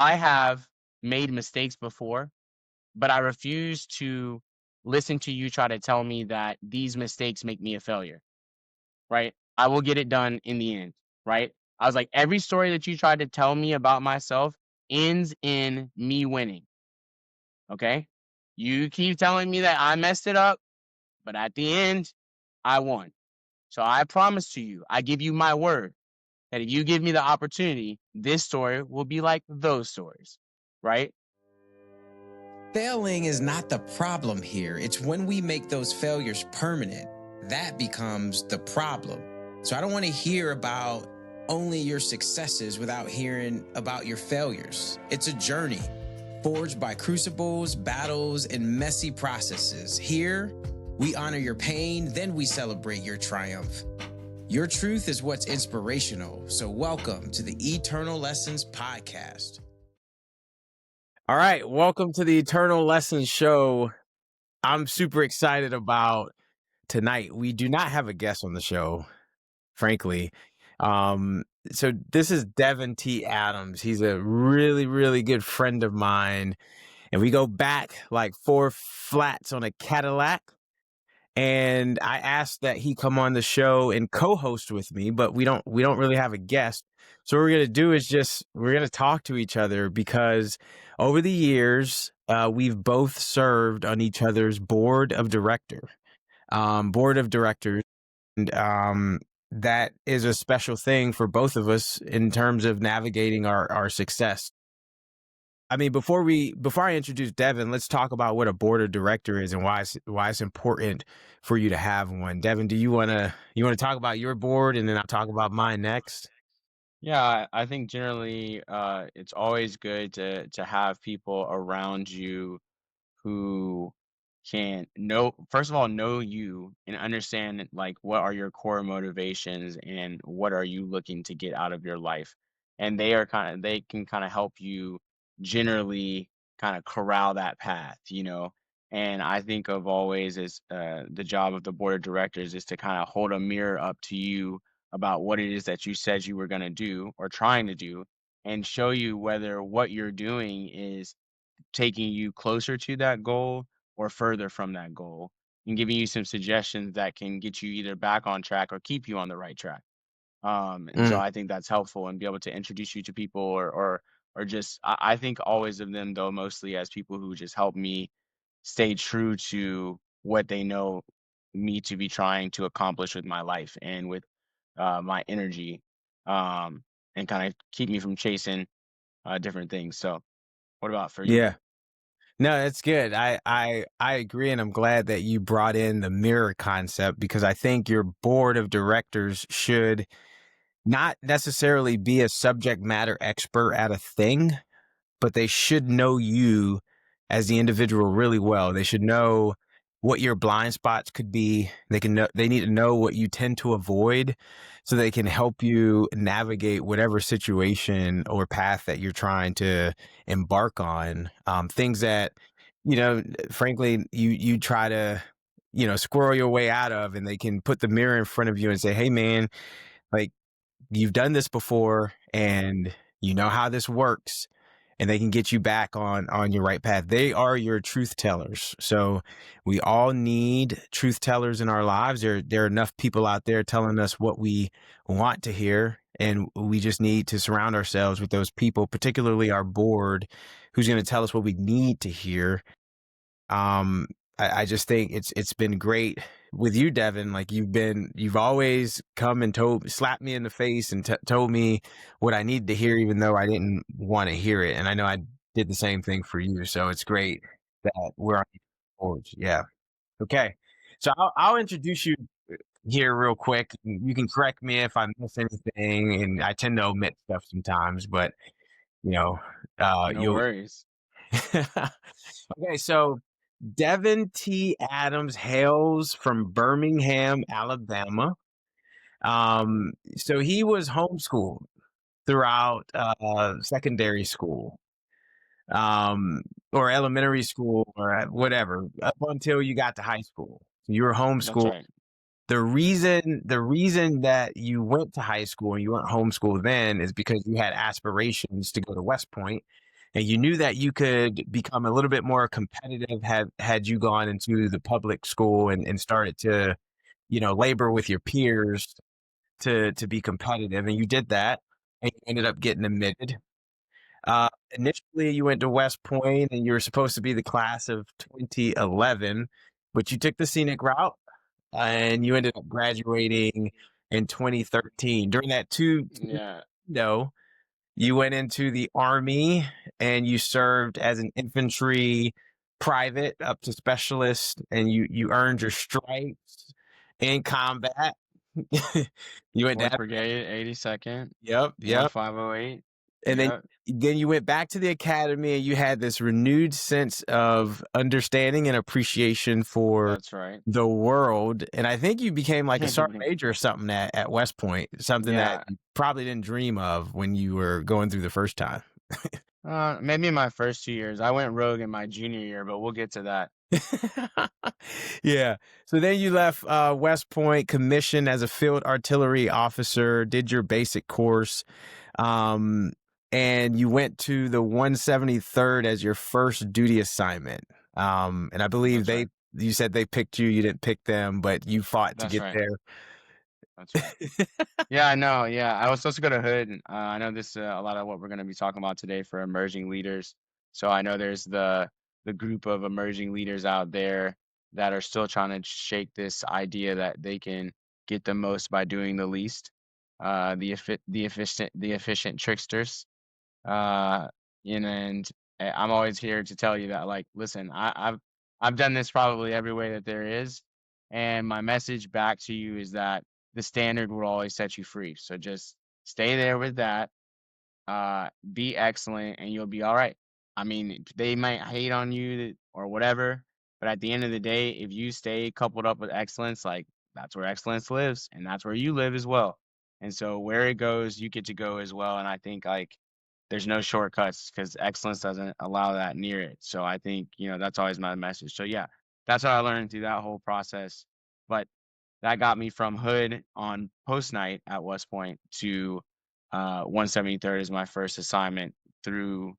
I have made mistakes before, but I refuse to listen to you try to tell me that these mistakes make me a failure, right? I will get it done in the end, right? I was like, every story that you tried to tell me about myself ends in me winning. Okay. You keep telling me that I messed it up, but at the end, I won. So I promise to you, I give you my word that if you give me the opportunity, this story will be like those stories, right? Failing is not the problem here. It's when we make those failures permanent. That becomes the problem. So I don't want to hear about only your successes without hearing about your failures. It's a journey forged by crucibles, battles, and messy processes. Here, we honor your pain, then we celebrate your triumph. Your truth is what's inspirational. So welcome to the Eternal Lessons Podcast. All right, welcome to the Eternal Lessons Show. I'm super excited about tonight. We do not have a guest on the show, frankly. So this is Devin T. Adams. He's a really, really good friend of mine. And we go back like 4 flats on a Cadillac. And I asked that he come on the show and co-host with me, but we don't really have a guest. So what we're going to do is we're going to talk to each other because over the years, we've both served on each other's board of directors. And that is a special thing for both of us in terms of navigating our success. I mean, before I introduce Devin, let's talk about what a board of director is and why it's important for you to have one. Devin, do you want to talk about your board and then I'll talk about mine next? Yeah, I think generally it's always good to have people around you who can know, first of all, know you and understand like what are your core motivations and what are you looking to get out of your life. And they can kind of help you generally kind of corral that path, you know. And I think of always as the job of the board of directors is to kind of hold a mirror up to you about what it is that you said you were going to do or trying to do and show you whether what you're doing is taking you closer to that goal or further from that goal and giving you some suggestions that can get you either back on track or keep you on the right track. And so Mm, I think that's helpful and be able to introduce you to people or just I think always of them though mostly as people who just help me stay true to what they know me to be trying to accomplish with my life and with my energy and kind of keep me from chasing different things. So what about for you? yeah. No, that's good. I agree, and I'm glad that you brought in the mirror concept because I think your board of directors should not necessarily be a subject matter expert at a thing, but they should know you as the individual really well. They should know what your blind spots could be. They need to know what you tend to avoid so they can help you navigate whatever situation or path that you're trying to embark on. Things that, frankly, you try to, squirrel your way out of, and they can put the mirror in front of you and say, "Hey man, like, you've done this before and you know how this works," and they can get you back on your right path. They are your truth tellers. So we all need truth tellers in our lives. There are enough people out there telling us what we want to hear, and we just need to surround ourselves with those people, particularly our board, who's going to tell us what we need to hear. um I just think it's been great with you, Devin. Like you've always come and slapped me in the face and told me what I needed to hear, even though I didn't want to hear it. And I know I did the same thing for you. So it's great that we're on boards. Yeah. Okay. So I'll introduce you here real quick. You can correct me if I miss anything, and I tend to omit stuff sometimes, but you know, No you'll. worries. Okay, so Devin T. Adams hails from Birmingham, Alabama. So he was homeschooled throughout secondary school, or elementary school, or whatever, up until you got to high school. So you were That's homeschooled. right. The reason that you went to high school and you weren't homeschooled then is because you had aspirations to go to West Point. and you knew that you could become a little bit more competitive had you gone into the public school and started to, labor with your peers to be competitive, and you did that, and you ended up getting admitted. Initially, you went to West Point, and you were supposed to be the class of 2011, but you took the scenic route, and you ended up graduating in 2013. During that Yeah, no, you went into the Army, and you served as an infantry private up to specialist, and you earned your stripes in combat. You went to 4th Brigade, 82nd, yep, yep. 1508. And then Yep, you went back to the academy, and you had this renewed sense of understanding and appreciation for that's right. the world. And I think you became like a sergeant major or something at West Point, something that Yeah, you probably didn't dream of when you were going through the first time. maybe in my first 2 years. I went rogue in my junior year, but we'll get to that. Yeah. So then you left West Point, commissioned as a field artillery officer, did your basic course, um, and you went to the 173rd as your first duty assignment. And I believe That's right. you said they picked you, you didn't pick them, but you fought to That's get right. there. That's right. Yeah, I know. Yeah, I was supposed to go to Hood. I know this a lot of what we're going to be talking about today for emerging leaders. So I know there's the group of emerging leaders out there that are still trying to shake this idea that they can get the most by doing the least. The efficient tricksters. Uh, and I'm always here to tell you that, like, listen, I've done this probably every way that there is, and my message back to you is that the standard will always set you free. So just stay there with that, be excellent, and you'll be all right. I mean, they might hate on you or whatever, but at the end of the day, if you stay coupled up with excellence, like that's where excellence lives, and that's where you live as well. And so where it goes, you get to go as well. And I think like there's no shortcuts because excellence doesn't allow that near it. So I think that's always my message. So yeah, that's what I learned through that whole process. But that got me from Hood on post night at West Point to 173rd is my first assignment through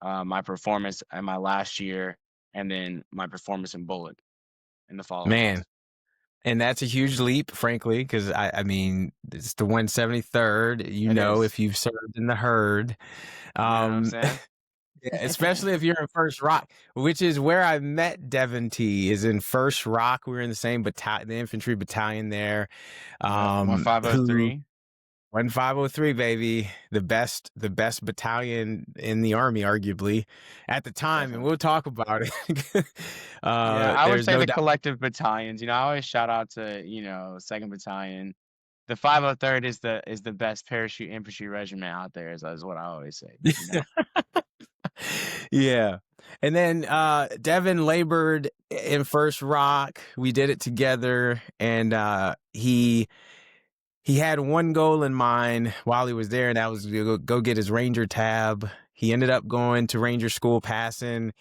my performance at my last year, and then my performance in Bullock in the following Man. years. And that's a huge leap, frankly, because I mean, it's the 173rd, It is. if you've served in the herd. You know what I'm Um, saying? Yeah, especially if you're in First Rock, which is where I met Devin T. Is in First Rock. We were in the same battalion, the infantry battalion there. Yep. Who 1503. 1503, baby, the best battalion in the army, arguably at the time, and Definitely. we'll talk about it. Yeah, I would There's say no the doubt. collective battalions. I always shout out to, 2nd Battalion. The 503rd is the best parachute infantry regiment out there, is what I always say. Yeah. And then Devin labored in First Rock. We did it together, and he had one goal in mind while he was there, and that was to go get his Ranger tab. He ended up going to Ranger school, passing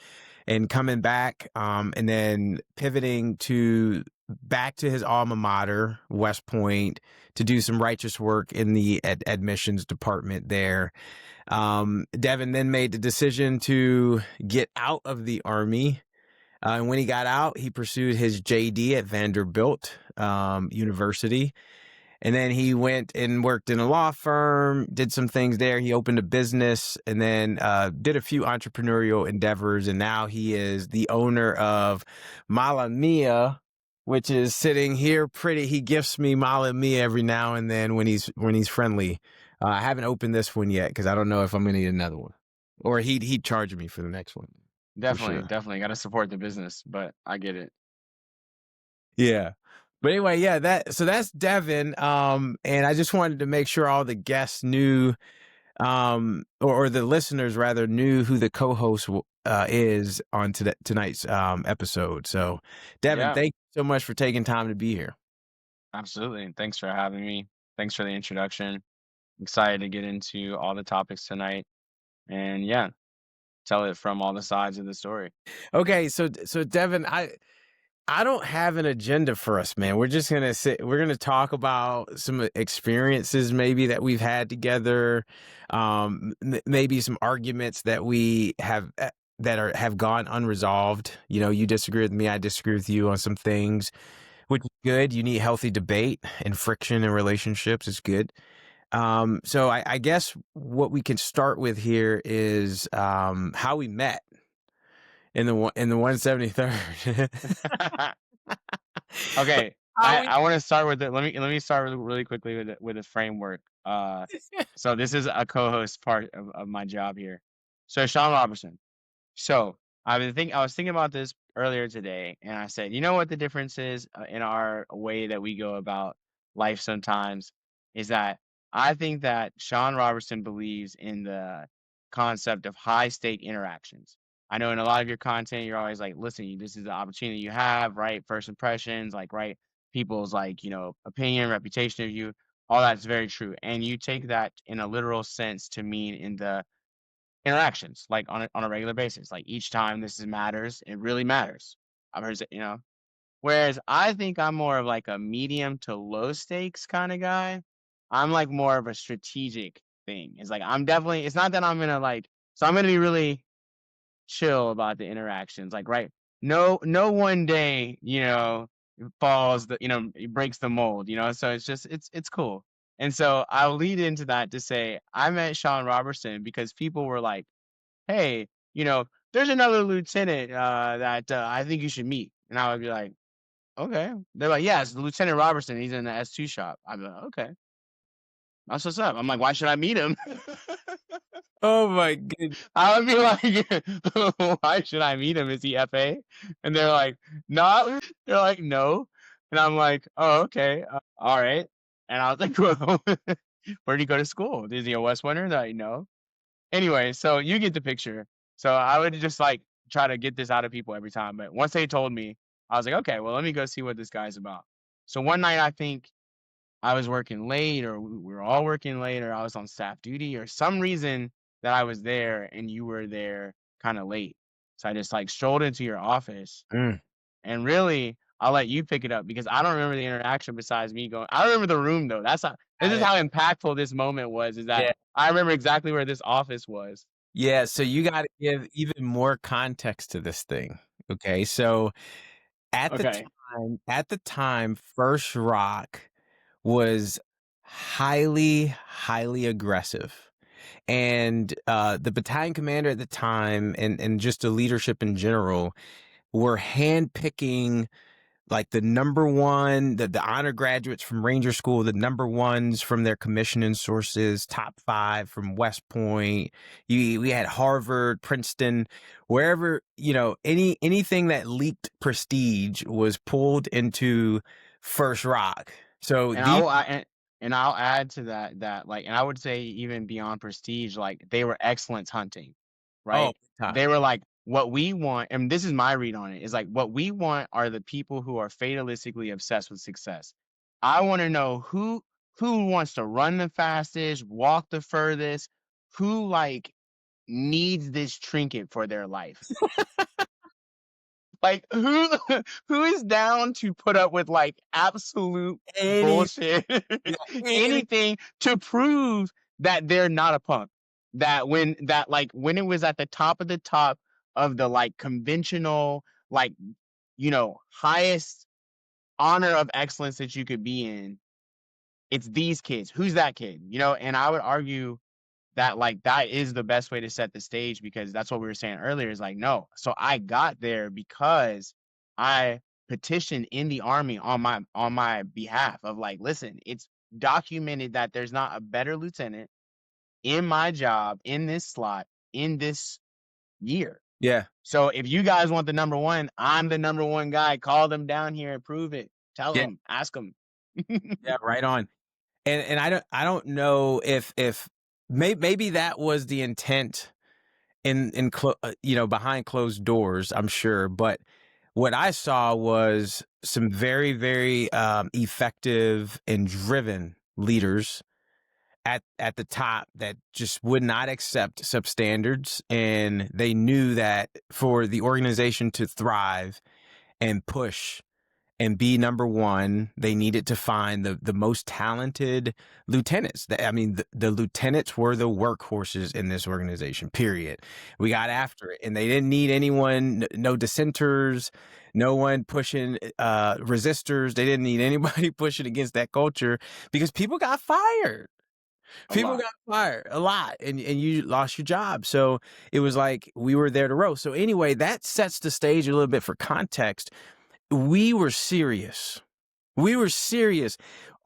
and coming back, and then pivoting to back to his alma mater, West Point, to do some righteous work in the admissions department there. Devin then made the decision to get out of the Army. And when he got out, he pursued his JD at Vanderbilt University. And then he went and worked in a law firm, did some things there. He opened a business and then did a few entrepreneurial endeavors. And now he is the owner of Mala Mia, which is sitting here pretty. He gifts me Mala Mia every now and then when he's friendly. I haven't opened this one yet because I don't know if I'm going to need another one. Or he'd charge me for the next one for Definitely, sure. definitely got to support the business, but I get it. Yeah. But anyway, yeah, that's Devin. And I just wanted to make sure all the guests knew, or the listeners rather knew who the co-host is on tonight's episode. So, Devin, Yeah, thank you so much for taking time to be here. absolutely. Thanks for having me. Thanks for the introduction. Excited to get into all the topics tonight, and yeah, tell it from all the sides of the story. Okay, so Devin, I don't have an agenda for us, man. We're just gonna sit. We're gonna talk about some experiences maybe that we've had together, maybe some arguments that we have that are have gone unresolved. You know, you disagree with me, I disagree with you on some things, which is good. You need healthy debate and friction in relationships is good. So I guess what we can start with here is how we met in the 173rd. Okay, How we I want to start with it. Let me start really quickly with a framework. So this is a co-host part of my job here. So Shawn Robertson. So I was thinking about this earlier today, and I said, you know what the difference is in our way that we go about life sometimes is that I think that Sean Robertson believes in the concept of high stake interactions. I know in a lot of your content, you're always like, listen, this is the opportunity you have, right? First impressions, like, right? People's like, opinion, reputation of you, all that's very true. And you take that in a literal sense to mean in the interactions, like on a regular basis. Like each time this is matters, it really matters. I've heard it. Whereas I think I'm more of like a medium to low stakes kind of guy. I'm like more of a strategic thing. It's like I'm definitely it's not that I'm gonna like so I'm gonna be really chill about the interactions. Like, right, no one day, falls it breaks the mold, so it's just it's cool. And so I'll lead into that to say I met Sean Robertson because people were like, hey, there's another lieutenant that I think you should meet. And I would be like, okay. They're like, yeah, it's Lieutenant Robertson. He's in the S2 shop. I'd be like, okay, that's what's up. I'm like, why should I meet him? Oh my goodness. I would be like, why should I meet him? Is he FA? And they're like, no. They're like, no. And I'm like, oh, okay. All right. And I was like, well, where did he go to school? Is he a West Winter? They're like, no. Anyway, so you get the picture. So I would just like try to get this out of people every time. But once they told me, I was like, okay, well, let me go see what this guy's about. So one night, I think I was working late, or we were all working late, or I was on staff duty, or some reason that I was there and you were there kind of late. So I just like strolled into your office, Mm, and really, I'll let you pick it up because I don't remember the interaction besides me going. I remember the room though. This got is it. how impactful this moment was. Is that Yeah. I remember exactly where this office was. Yeah. So you got to give even more context to this thing. Okay. So Okay. at the time, First Rock was highly, highly aggressive. And the battalion commander at the time and just the leadership in general were handpicking like the number one, the honor graduates from Ranger School, the number ones from their commissioning sources, top 5 from West Point. We had Harvard, Princeton, wherever, anything that leaked prestige was pulled into First Rock. So And I these, will and I'll add to that like and I would say even beyond prestige, like they were excellence hunting, oh, right? time. They were like, what we want, and this is my read on it, is like what we want are the people who are fatalistically obsessed with success. I want to know who wants to run the fastest, walk the furthest, who like needs this trinket for their life. Like who is down to put up with like absolute Any, bullshit, yeah, any, anything to prove that they're not a punk. When it was at the top of the top of the like conventional, like, highest honor of excellence that you could be in, it's these kids. Who's that kid? And I would argue that like that is the best way to set the stage because that's what we were saying earlier is like no, so I got there because I petitioned in the army on my behalf of like, listen, it's documented that there's not a better lieutenant in my job in this slot in this year. yeah, So if you guys want the number one, I'm the number one guy. Call them down here and prove it. Tell yeah, them, ask them. yeah, right on. And I don't know if maybe that was the intent behind closed doors, I'm sure, but what I saw was some very, very effective and driven leaders at the top that just would not accept substandards, and they knew that for the organization to thrive and push and be number one. They needed to find the most talented lieutenants. I mean, the lieutenants were the workhorses in this organization, period. We got after it, and they didn't need anyone, no dissenters, no one pushing resistors. They didn't need anybody pushing against that culture because people got fired. A People lot. got fired a lot, and you lost your job. So it was like we were there to roast. So anyway, that sets the stage a little bit for context. We were serious. We were serious.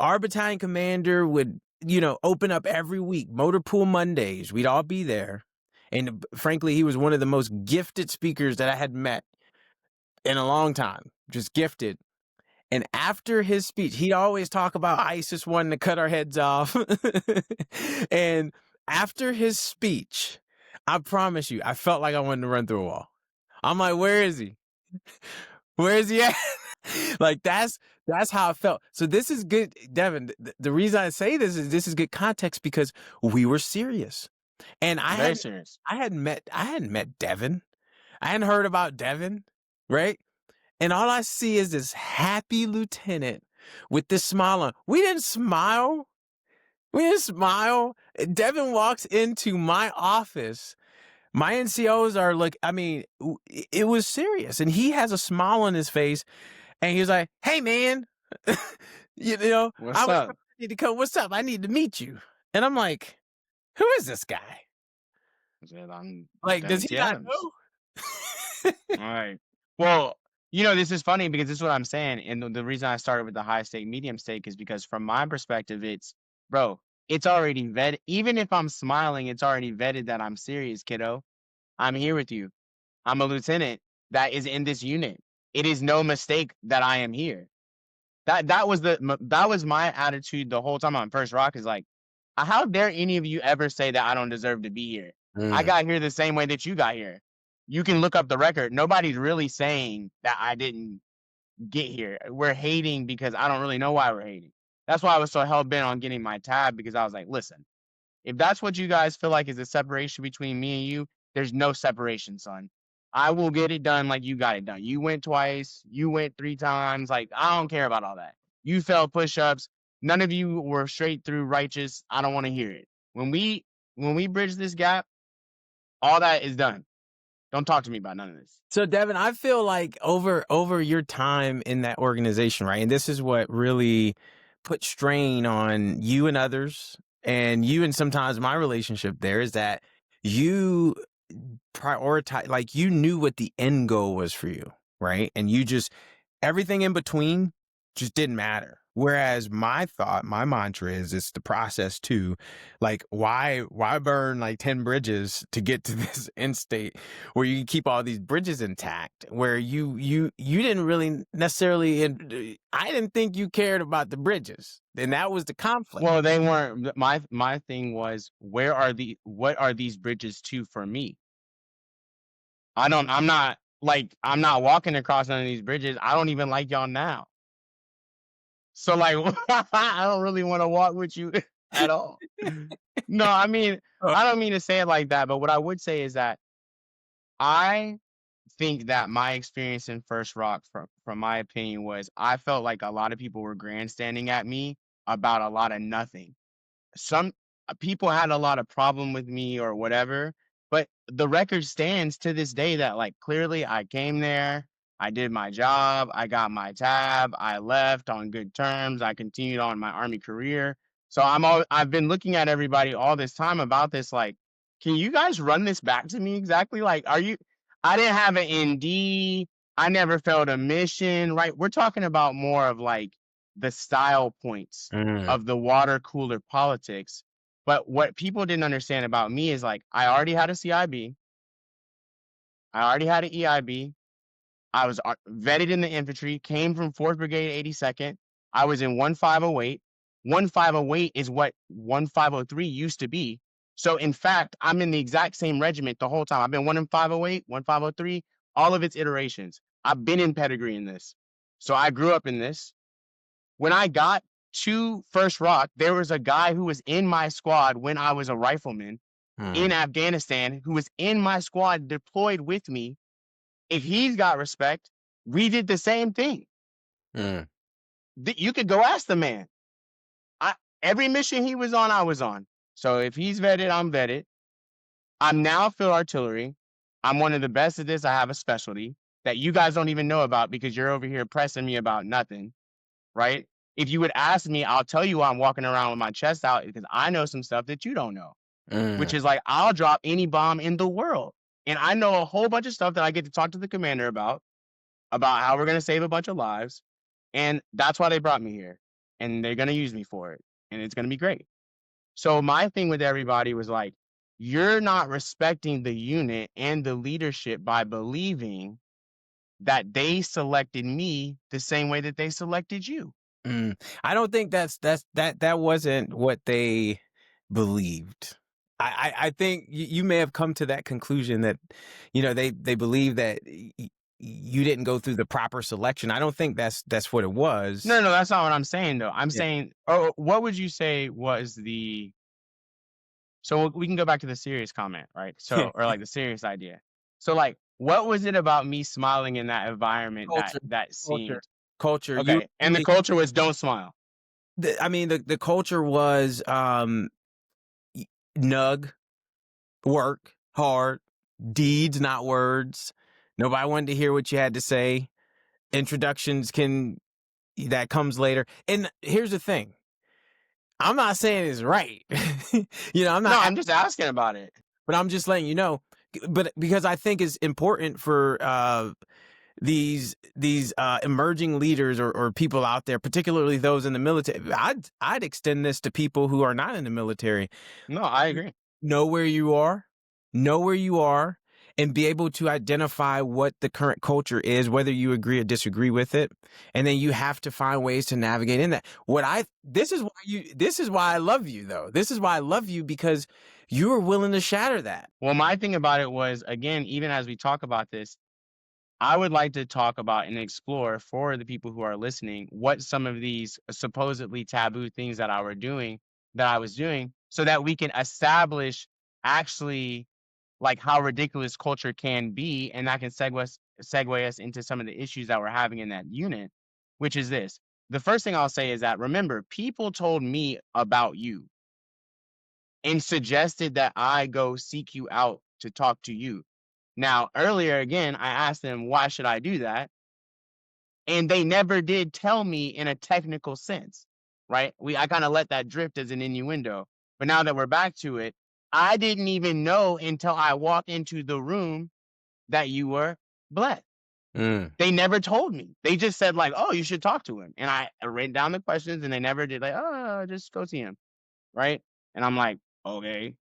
Our battalion commander would, open up every week, motor pool Mondays. We'd all be there. And frankly, he was one of the most gifted speakers that I had met in a long time, just gifted. And after his speech, he'd always talk about ISIS wanting to cut our heads off. And after his speech, I promise you, I felt like I wanted to run through a wall. I'm like, where is he? Where is he at? Like that's how I felt. So this is good, Devin. The reason I say this is good context because we were serious, and Very serious. I hadn't met Devin. I hadn't heard about Devin, right? And all I see is this happy lieutenant with this smile on. We didn't smile. We didn't smile. Devin walks into my office. My NCOs are like, I mean, it was serious. And he has a smile on his face. And he was like, hey, man, What's up? I need to come. What's up? I need to meet you. And I'm like, who is this guy? I said, I'm Like, does Lieutenant he T. not Adams. know? All right. Well, this is funny because this is what I'm saying. And the reason I started with the high stake, medium stake is because from my perspective, bro, it's already vetted. Even if I'm smiling, it's already vetted that I'm serious, kiddo. I'm here with you. I'm a lieutenant that is in this unit. It is no mistake that I am here. That was my attitude the whole time on First Rock is like, how dare any of you ever say that I don't deserve to be here? I got here the same way that you got here. You can look up the record. Nobody's really saying that I didn't get here. We're hating because I don't really know why we're hating. That's why I was so hell bent on getting my tab because I was like, listen, if that's what you guys feel like is a separation between me and you, there's no separation, son. I will get it done like you got it done. You went twice, you went 3 times. Like, I don't care about all that. You fell push-ups. None of you were straight through righteous. I don't want to hear it. When we bridge this gap, all that is done. Don't talk to me about none of this. So Devin, I feel like over your time in that organization, right? And this is what really put strain on you and others, and you and sometimes my relationship there is that you prioritize, like you knew what the end goal was for you, right? And you just everything in between just didn't matter. Whereas my mantra is it's the process too. Like why burn like 10 bridges to get to this end state where you can keep all these bridges intact, where you didn't really necessarily, I didn't think you cared about the bridges. And that was the conflict. Well, they weren't. My thing was, what are these bridges to for me? I'm not walking across none of these bridges. I don't even like y'all now. So like, I don't really want to walk with you at all. No, I mean, I don't mean to say it like that, but what I would say is that I think that my experience in First Rock, from my opinion, was I felt like a lot of people were grandstanding at me about a lot of nothing. Some people had a lot of problem with me or whatever, but the record stands to this day that like clearly I came there, I did my job, I got my tab, I left on good terms, I continued on my army career. So I've been looking at everybody all this time about this like, can you guys run this back to me exactly? Like, I didn't have an ND, I never failed a mission, right? We're talking about more of like the style points of the water cooler politics. But what people didn't understand about me is like, I already had a CIB. I already had an EIB. I was vetted in the infantry, came from 4th Brigade, 82nd. I was in 1508. 1508 is what 1503 used to be. So in fact, I'm in the exact same regiment the whole time. I've been 1508, 1503, all of its iterations. I've been in pedigree in this. So I grew up in this. When I got to First Rock, there was a guy who was in my squad when I was a rifleman in Afghanistan who was in my squad deployed with me. If he's got respect, We did the same thing. Mm. You could go ask the man. I Every mission he was on, I was on. So if he's vetted, I'm vetted. I'm now field artillery. I'm one of the best at this. I have a specialty that you guys don't even know about because you're over here pressing me about nothing, right? If you would ask me, I'll tell you why I'm walking around with my chest out because I know some stuff that you don't know, which Mm. is like I'll drop any bomb in the world. And I know a whole bunch of stuff that I get to talk to the commander about how we're going to save a bunch of lives. And that's why they brought me here. And they're going to use me for it. And it's going to be great. So my thing with everybody was like, you're not respecting the unit and the leadership by believing that they selected me the same way that they selected you. Mm. I don't think that wasn't what they believed. I think you may have come to that conclusion that, they believe that you didn't go through the proper selection. I don't think that's what it was. No, that's not what I'm saying though. I'm Yeah. saying, or what would you say was so we can go back to the serious comment, right? So, or like the serious idea. So like, what was it about me smiling in that environment that Culture, that culture, seemed culture. You okay? And the really, culture was don't smile. I mean, the culture was nug, work hard, deeds, not words. Nobody wanted to hear what you had to say. Introductions that comes later. And here's the thing. I'm not saying it's right. I'm No, not, I'm just asking about it. but I'm just letting you know. But because I think it's important for these emerging leaders or people out there, particularly those in the military. I'd extend this to people who are not in the military. No, I agree. Know where you are, and be able to identify what the current culture is, whether you agree or disagree with it. And then you have to find ways to navigate in that. This is why I love you though. This is why I love you, because you are willing to shatter that. Well, my thing about it was, again, even as we talk about this, I would like to talk about and explore for the people who are listening what some of these supposedly taboo things that I was doing, so that we can establish actually like how ridiculous culture can be, and that can segue us into some of the issues that we're having in that unit, which is this. The first thing I'll say is that remember, people told me about you and suggested that I go seek you out to talk to you. Now, earlier again, I asked them, why should I do that? And they never did tell me in a technical sense, right? I kind of let that drift as an innuendo. But now that we're back to it, I didn't even know until I walked into the room that you were black. Mm. They never told me. They just said like, "Oh, you should talk to him." And I wrote down the questions, and they never did like, "Oh, just go see him," right? And I'm like, "Okay."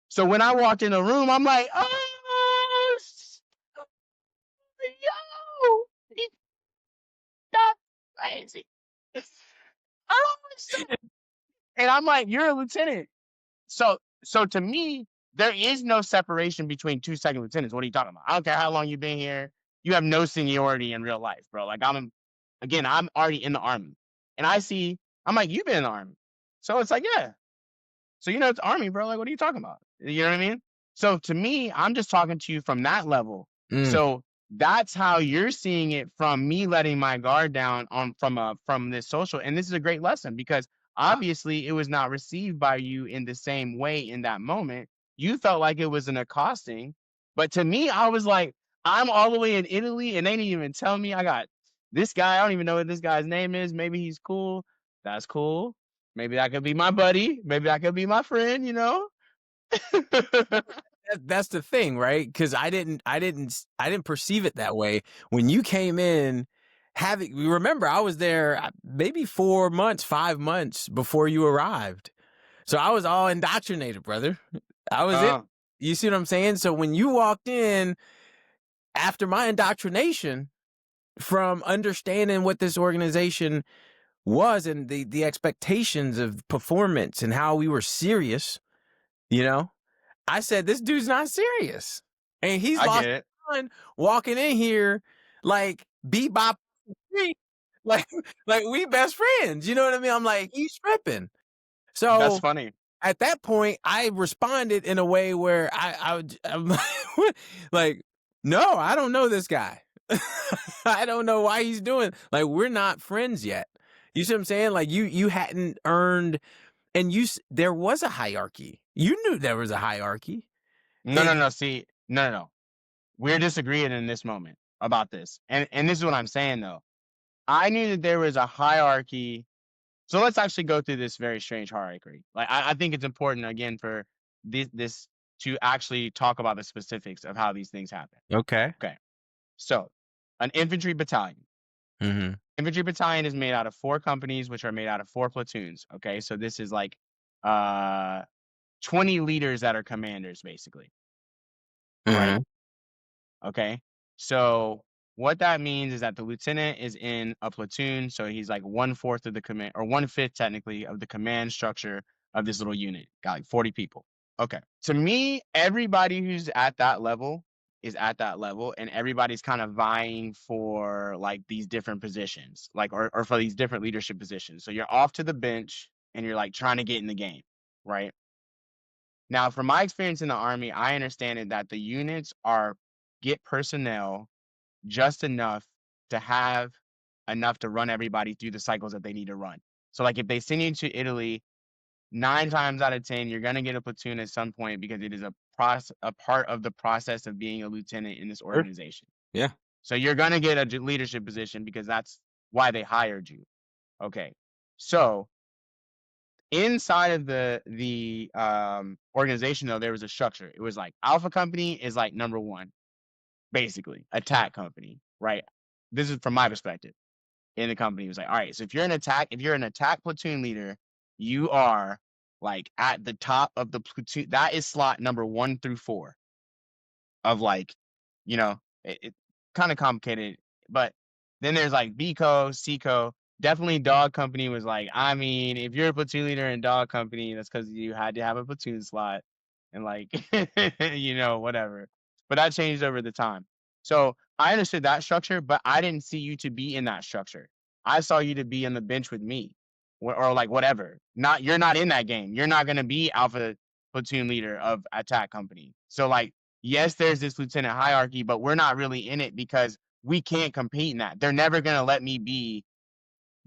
So when I walked in the room, I'm like, "Oh, yo, he's not crazy." Oh, and I'm like, "You're a lieutenant." So to me, there is no separation between 2 second lieutenants. What are you talking about? I don't care how long you've been here. You have no seniority in real life, bro. Like I'm already in the army. And I'm like, you've been in the army. So it's like, yeah. So it's army, bro. Like, what are you talking about? You know what I mean? So to me, I'm just talking to you from that level. Mm. So that's how you're seeing it from me letting my guard down from this social. And this is a great lesson because obviously it was not received by you in the same way in that moment. You felt like it was an accosting. But to me, I was like, I'm all the way in Italy and they didn't even tell me I got this guy. I don't even know what this guy's name is. Maybe he's cool. That's cool. Maybe that could be my buddy. Maybe that could be my friend, you know? That's the thing, right? Because I didn't perceive it that way when you came in. Remember, I was there maybe 4 months, 5 months before you arrived, so I was all indoctrinated, brother. I was it. Uh, You see what I'm saying? So when you walked in after my indoctrination from understanding what this organization was and the expectations of performance and how we were serious, I said, this dude's not serious. And he's I lost get it. his mind walking in here like bebop, like, like we best friends. You know what I mean? I'm like, he's tripping. That's So funny. at that point, I responded in a way where I'm like, like, no, I don't know this guy. I don't know why he's doing like, we're not friends yet. You see what I'm saying? Like, you hadn't earned and there was a hierarchy. You knew there was a hierarchy. No, no, And no. See, no, no, no. We're disagreeing in this moment about this. And this is what I'm saying though. I knew that there was a hierarchy. So let's actually go through this very strange hierarchy. Like I think it's important again for this to actually talk about the specifics of how these things happen. okay. Okay. So an infantry battalion. Mhm. Infantry battalion is made out of 4 companies, which are made out of 4 platoons. Okay. So this is like uh 20 leaders that are commanders, basically. Right. Mhm. Okay. So what that means is that the lieutenant is in a platoon. So he's like 1/4 of the command, or 1/5 technically of the command structure of this little unit. Got like 40 people. Okay. To me, everybody who's at that level is at that level, and everybody's kind of vying for like these different positions, like or for these different leadership positions. So you're off to the bench and you're like trying to get in the game, right? Now, from my experience in the army, I understand it that the units are get personnel just enough to have enough to run everybody through the cycles that they need to run. So, like, if they send you to Italy, 9 times out of 10, you're gonna get a platoon at some point because it is a part of the process of being a lieutenant in this Sure. organization. Yeah. So you're gonna get a leadership position because that's why they hired you. Okay. So inside of the organization though, there was a structure. It was like Alpha Company is like number 1, basically, attack company, right? This is from my perspective in the company. It was like, all right, so if you're an attack platoon leader, you are like at the top of the platoon. That is slot number 1 through 4 of like, it kind of complicated. But then there's like BCO, CCO. Definitely Dog Company was like, I mean, if you're a platoon leader in Dog Company, that's because you had to have a platoon slot and like, whatever. But that changed over the time. So I understood that structure, but I didn't see you to be in that structure. I saw you to be on the bench with me or like whatever. You're not in that game. You're not going to be alpha platoon leader of attack company. So like, yes, there's this lieutenant hierarchy, but we're not really in it because we can't compete in that. They're never going to let me be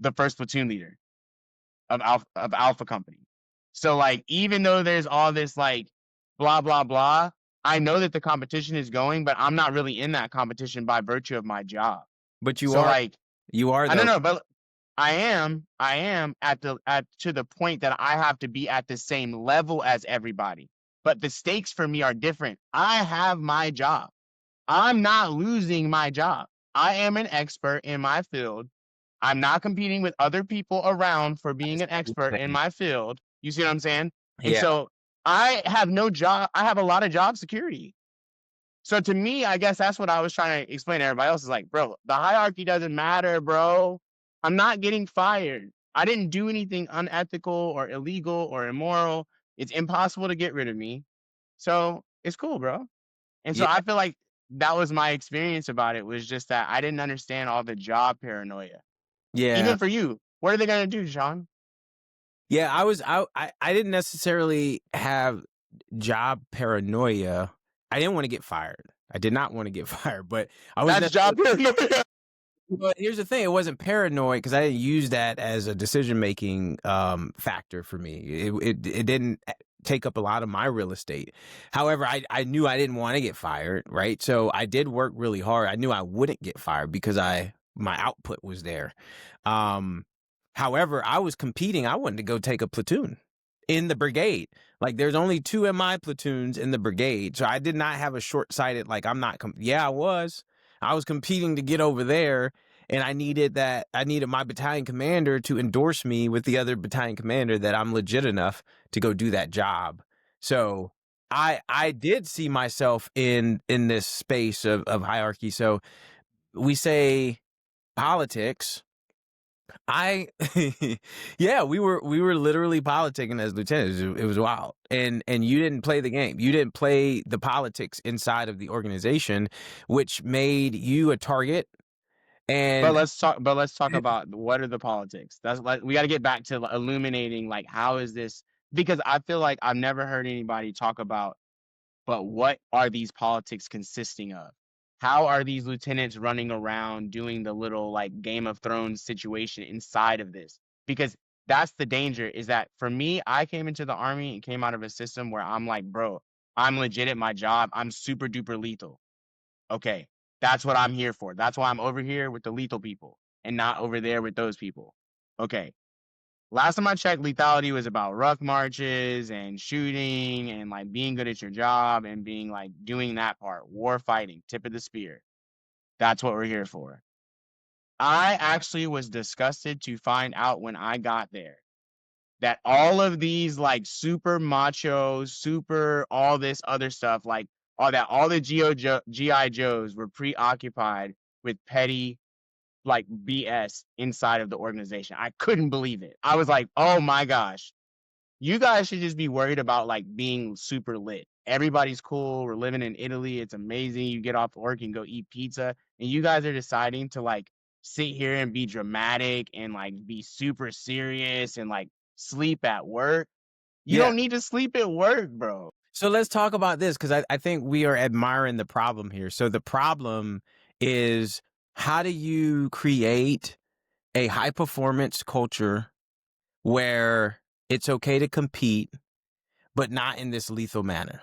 the first platoon leader of Alpha Company. So like, even though there's all this like blah blah blah, I know that the competition is going, but I'm not really in that competition by virtue of my job. But So like, you are I don't though. know, but I am at to the point that I have to be at the same level as everybody. But the stakes for me are different. I have my job. I'm not losing my job. I am an expert in my field. I'm not competing with other people around for being an expert in my field. You see what I'm saying? And Yeah. so I have no job. I have a lot of job security. So to me, I guess that's what I was trying to explain to everybody else is like, bro, the hierarchy doesn't matter, bro. I'm not getting fired. I didn't do anything unethical or illegal or immoral. It's impossible to get rid of me. So it's cool, bro. And so Yeah. I feel like that was my experience about it was just that I didn't understand all the job paranoia. Yeah. Even for you, what are they gonna do, Shawn? Yeah, I didn't necessarily have job paranoia. I didn't wanna get fired. I did not wanna get fired, but I was That's necessarily job paranoia. but here's the thing, it wasn't paranoid because I didn't use that as a decision-making, factor for me. It didn't take up a lot of my real estate. However, I knew I didn't wanna get fired, right? So I did work really hard. I knew I wouldn't get fired because my output was there. Um, however, I was competing. I wanted to go take a platoon in the brigade. Like, there's only 2 MI platoons in the brigade, so I did not have a short-sighted, like, I'm not yeah, I was. I was competing to get over there, and I needed my battalion commander to endorse me with the other battalion commander that I'm legit enough to go do that job. So I did see myself in this space of hierarchy. So we say politics. I yeah, we were literally politicking as lieutenants. It was wild. And you didn't play the game. You didn't play the politics inside of the organization, which made you a target. But And let's talk about what are the politics. That's like we got to get back to illuminating like how is this because I feel like I've never heard anybody talk about but what are these politics consisting of? how are these lieutenants running around doing the little like Game of Thrones situation inside of this? Because that's the danger is that for me, I came into the army and came out of a system where I'm like, bro, I'm legit at my job. I'm super duper lethal. Okay. That's what I'm here for. That's why I'm over here with the lethal people and not over there with those people. Okay. Last time I checked, lethality was about ruck marches and shooting and like being good at your job and being like doing that part, war fighting, tip of the spear. That's what we're here for. I actually was disgusted to find out when I got there that all of these like super macho, super all this other stuff, like all the GI Joes were preoccupied with petty like BS inside of the organization. I couldn't believe it. I was like, oh my gosh, you guys should just be worried about like being super lit. Everybody's cool. We're living in Italy. It's amazing. You get off work and go eat pizza. And you guys are deciding to like sit here and be dramatic and like be super serious and like sleep at work. You Yeah. don't need to sleep at work, bro. So let's talk about this because I think we are admiring the problem here. So the problem is, how do you create a high performance culture where it's okay to compete, but not in this lethal manner?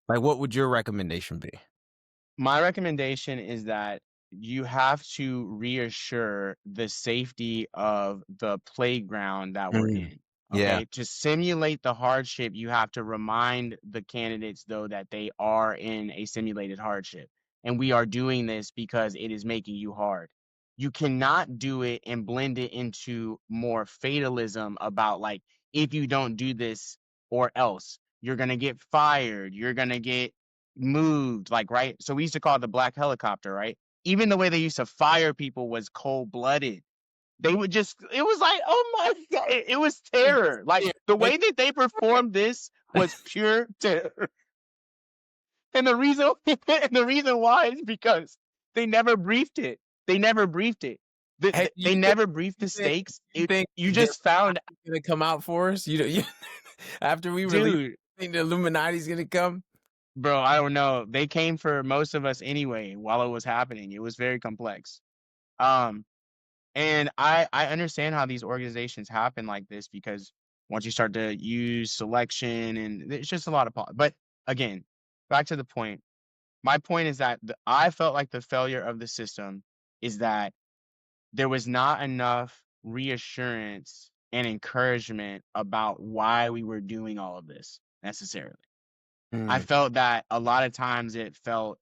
Like, what would your recommendation be? My recommendation is that you have to reassure the safety of the playground that we're Mm, in. yeah. Okay. To simulate the hardship, you have to remind the candidates, though, that they are in a simulated hardship. And we are doing this because it is making you hard. You cannot do it and blend it into more fatalism about, like, if you don't do this or else, you're going to get fired. You're going to get moved, like, right? So we used to call it the black helicopter, right? Even the way they used to fire people was cold-blooded. They would just it was like, "Oh my god," it was terror. Like, Yeah, the like, way that they performed this was pure terror. And the reason and the reason why is because they never briefed it. They never briefed it. hey, They never briefed you the think stakes. you think You the just found Illuminati's gonna come out for us? You after we release, dude, you think the Illuminati's gonna come? bro, I don't know. They came for most of us anyway while it was happening. It was very complex. Um And I understand how these organizations happen like this because once you start to use selection and it's just a lot of but again, back to the point. My point is that I felt like the failure of the system is that there was not enough reassurance and encouragement about why we were doing all of this necessarily. I Mm, felt that a lot of times it felt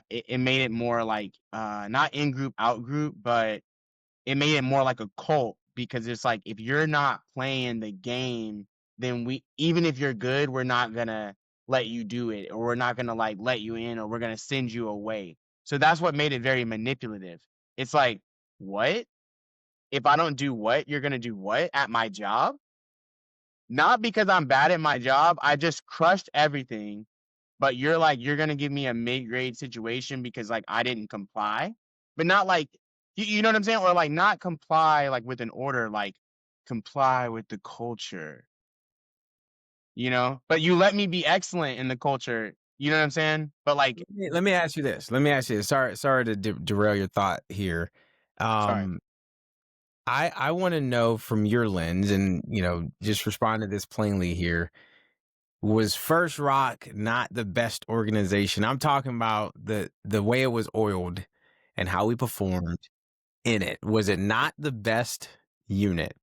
it made it more like not in group out group, but it made it more like a cult because it's like if you're not playing the game, then we even if you're good, we're not gonna let you do it, or we're not gonna like let you in, or we're gonna send you away. So that's what made it very manipulative. It's like, what? If I don't do what, you're gonna do what at my job? Not because I'm bad at my job. I just crushed everything, but you're like, you're gonna give me a mid-grade situation because like I didn't comply, but not like you know what I'm saying? Or like not comply like with an order, like comply with the culture, you know? But you let me be excellent in the culture. You know what I'm saying? But like, let me ask you this. Let me ask you this. Sorry to derail your thought here. sorry. Um, I want to know from your lens, and just respond to this plainly here. Was First Rock not the best organization? I'm talking about the way it was oiled and how we performed in it. Was it not the best unit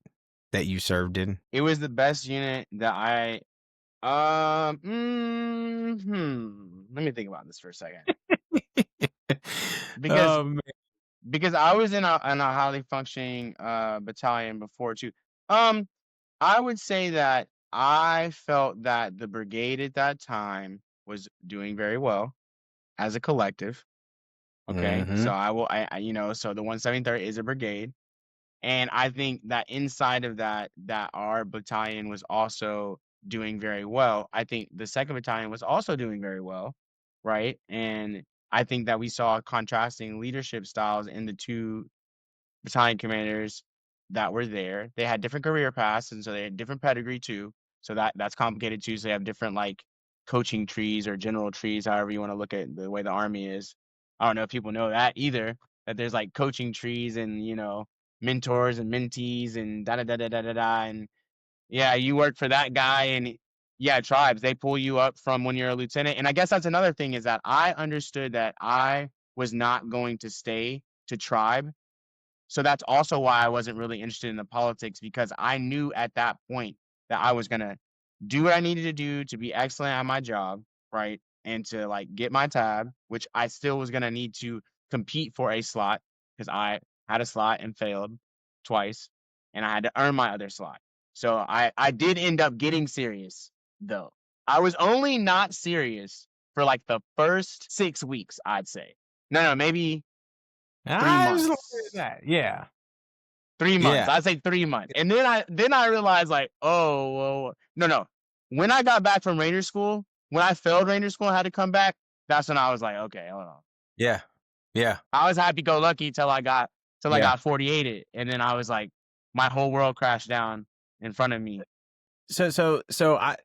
that you served in? It was the best unit that let me think about this for a second. Because Um, I was in a highly functioning battalion before too. Um, I would say that I felt that the brigade at that time was doing very well as a collective. Okay, so mhm. so the 173rd is a brigade, and I think that inside of that, that our battalion was also doing very well. I think the second battalion was also doing very well, right? And I think that we saw contrasting leadership styles in the two battalion commanders that were there. They had different career paths, and so they had different pedigree too. So that's complicated too. So they have different like coaching trees or general trees, however you want to look at the way the army is. I don't know if people know that either, that there's like coaching trees and, mentors and mentees and da da da da da da da. And yeah, you work for that guy and yeah, tribes, they pull you up from when you're a lieutenant. And I guess that's another thing is that I understood that I was not going to stay to tribe, so that's also why I wasn't really interested in the politics because I knew at that point that I was gonna do what I needed to do to be excellent at my job, right? And to like get my tab, which I still was gonna need to compete for a slot because I had a slot and failed twice, and I had to earn my other slot. So I did end up getting serious though. I was only not serious for like the first 6 weeks, I'd say. No, maybe three I was looking at months. that. Yeah. 3 months. Yeah. I'd say 3 months. And then I realized like, "Oh, well, no. When I got back from Ranger school, when I failed Ranger school and had to come back, that's when I was like, "Okay, hold on." Yeah. Yeah. I was happy go lucky till I Yeah. got 48 and then I was like, my whole world crashed down in front of me. So I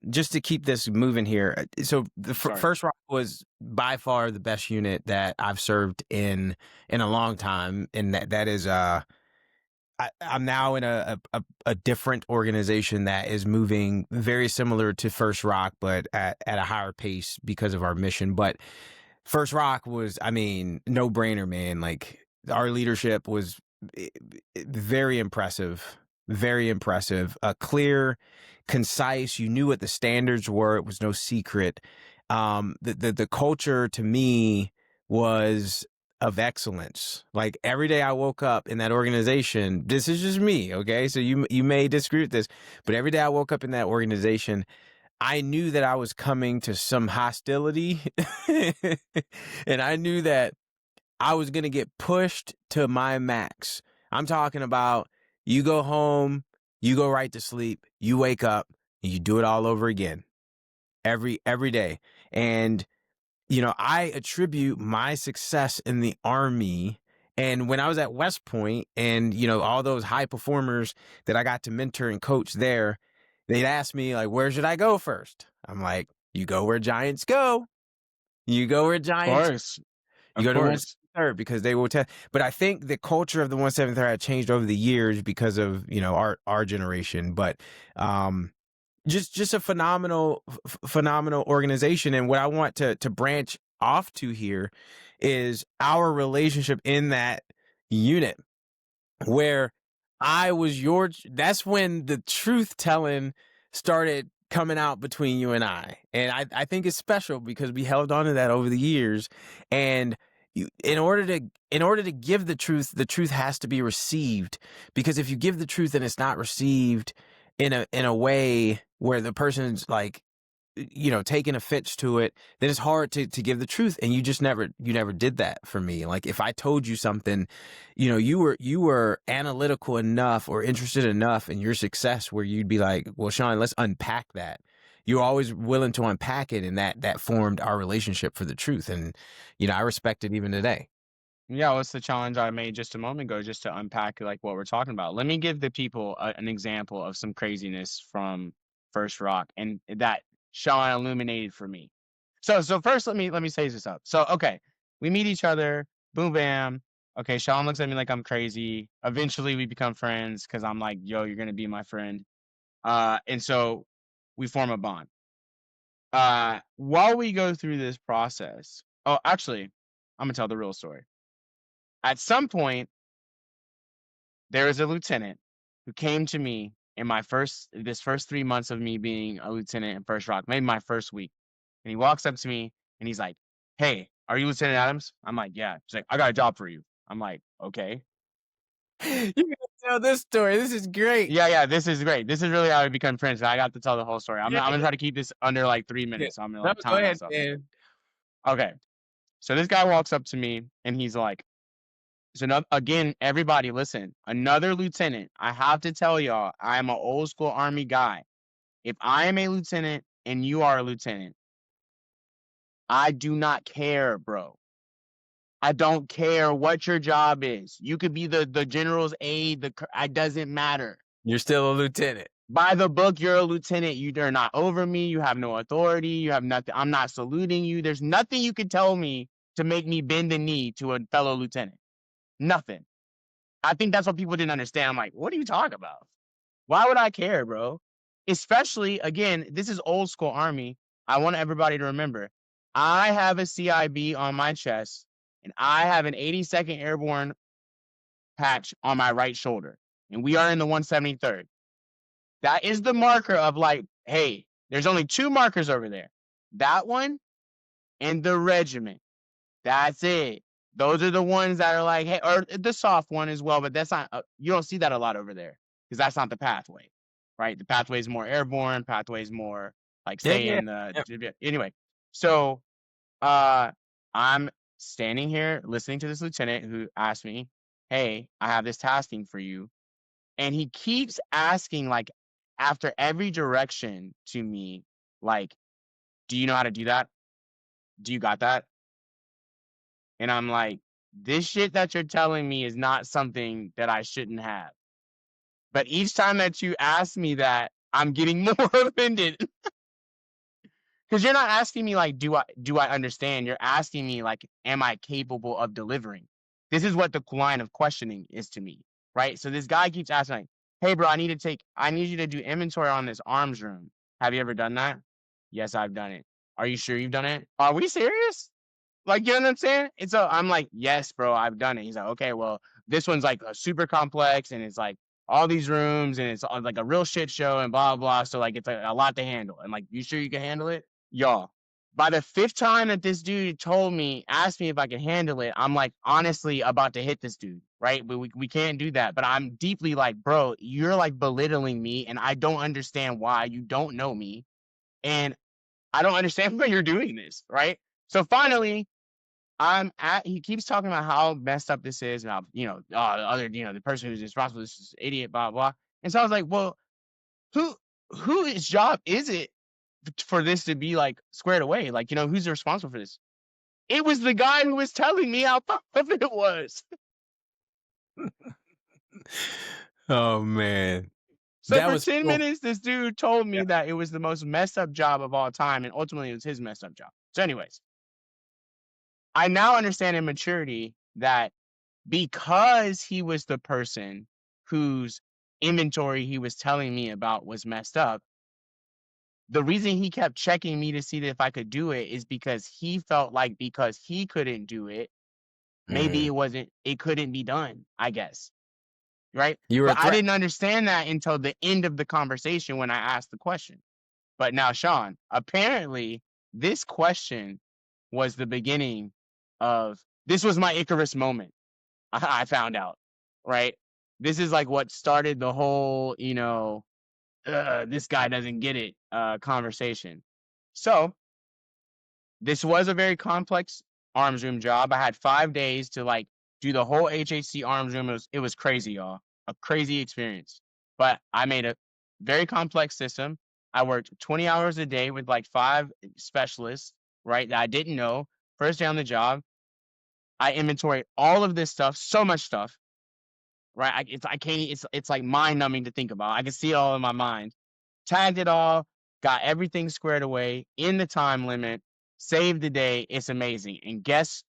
just to keep this moving here. So the Sorry. First Rock was by far the best unit that I've served in a long time, and that is I'm now in a different organization that is moving very similar to First Rock, but at a higher pace because of our mission. But First Rock was, I mean, no brainer, man. Like our leadership was very impressive, very impressive. Clear, concise. You knew what the standards were. It was no secret. The culture to me was of excellence. Like every day I woke up in that organization, this is just me, okay? So you may disagree with this, but every day I woke up in that organization, I knew that I was coming to some hostility and I knew that I was going to get pushed to my max. I'm talking about you go home, you go right to sleep, you wake up, and you do it all over again every day. And I attribute my success in the Army. And when I was at West Point and, all those high performers that I got to mentor and coach there, they'd ask me, like, where should I go first? I'm like, you go where giants go. You go where Of giants, course. you Of go to course. 173rd because they will tell. But I think the culture of the 173rd had changed over the years because of, our generation. But, just a phenomenal organization. And what I want to branch off to here is our relationship in that unit where that's when the truth telling started coming out between you and I. And I think it's special because we held on to that over the years. And in order to give the truth has to be received, because if you give the truth and it's not received in a way where the person's like, taking offense to it, then it's hard to give the truth. And you just never did that for me. Like if I told you something, you were analytical enough or interested enough in your success where you'd be like, well, Shawn, let's unpack that. You're always willing to unpack it, and that formed our relationship for the truth. And, I respect it even today. Yeah, what's the challenge I made just a moment ago, just to unpack like what we're talking about? Let me give the people an example of some craziness from First Rock and that Shawn illuminated for me. So first, let me say this up. So okay, we meet each other, boom bam. Okay, Shawn looks at me like I'm crazy. Eventually, we become friends because I'm like, yo, you're gonna be my friend. And so we form a bond. While we go through this process, oh, actually, I'm gonna tell the real story. At some point, there was a lieutenant who came to me in this first 3 months of me being a lieutenant in First Rock, maybe my first week. And he walks up to me and he's like, "Hey, are you Lieutenant Adams?" I'm like, "Yeah." He's like, "I got a job for you." I'm like, "Okay." You gotta tell this story. This is great. Yeah, yeah, this is great. This is really how we become friends. I got to tell the whole story. I'm Yeah. I'm gonna try to keep this under like 3 Yeah. minutes. So I'm gonna No, like go time ahead, myself. man. Okay. So this guy walks up to me and he's like, so again, everybody listen, another lieutenant. I have to tell y'all, I am an old school Army guy. If I am a lieutenant and you are a lieutenant, I do not care, bro. I don't care what your job is. You could be the general's aide. It doesn't matter. You're still a lieutenant. By the book, you're a lieutenant. You're not over me. You have no authority. You have nothing. I'm not saluting you. There's nothing you can tell me to make me bend the knee to a fellow lieutenant. Nothing. I think that's what people didn't understand. I'm like, what are you talking about? Why would I care, bro? Especially, again, this is old school Army. I want everybody to remember I have a CIB on my chest and I have an 82nd Airborne patch on my right shoulder. And we are in the 173rd. That is the marker of like, hey, there's only two markers over there. That one and the regiment. That's it. Those are the ones that are like, hey, or the soft one as well, but that's not, you don't see that a lot over there because that's not the pathway, right? The pathway is more airborne, pathway is more like Yeah, stay yeah. in the, Yep. anyway. So, uh, I'm standing here listening to this lieutenant who asked me, hey, I have this tasking for you. And he keeps asking, like, after every direction to me, like, do you know how to do that? Do you got that? And I'm like, this shit that you're telling me is not something that I shouldn't have. But each time that you ask me that, I'm getting more offended because you're not asking me like, do I understand? You're asking me like, am I capable of delivering? This is what the line of questioning is to me, right? So this guy keeps asking like, hey, bro, I need you to do inventory on this arms room. Have you ever done that? Yes, I've done it. Are you sure you've done it? Are we serious? Like, you know what I'm saying? And so I'm like, yes, bro, I've done it. He's like, okay, well, this one's like a super complex and it's like all these rooms and it's like a real shit show and blah, blah. So like, it's a lot to handle. And like, you sure you can handle it? Y'all, by the fifth time that this dude asked me if I could handle it, I'm like, honestly, about to hit this dude, right? But we can't do that. But I'm deeply like, bro, you're like belittling me and I don't understand why. You don't know me. And I don't understand why you're doing this, right? So finally, he keeps talking about how messed up this is and how, the person who's responsible is this idiot, blah, blah. And so I was like, well, who, whose job is it for this to be like squared away? Like, who's responsible for this? It was the guy who was telling me how tough it was. Oh man. So That for was 10 so minutes, this dude told yeah. me that it was the most messed up job of all time. And ultimately, it was his messed up job. So, anyways, I now understand in maturity that because he was the person whose inventory he was telling me about was messed up, the reason he kept checking me to see if I could do it is because he felt like because he couldn't do it, maybe Mm. it couldn't be done, I guess. Right. You were a But I threat. didn't understand that until the end of the conversation when I asked the question. But now, Shawn, apparently this question was the beginning of this was my Icarus moment. I found out, right? This is like what started the whole, this guy doesn't get it conversation. So this was a very complex arms room job. I had 5 days to like do the whole HAC arms room. It was crazy, y'all. A crazy experience. But I made a very complex system. I worked 20 hours a day with like 5 specialists, right? That I didn't know. First day on the job, I inventoried all of this stuff, so much stuff, right? I can't. It's like mind numbing to think about. I can see it all in my mind. Tagged it all, got everything squared away in the time limit, saved the day. It's amazing. And guess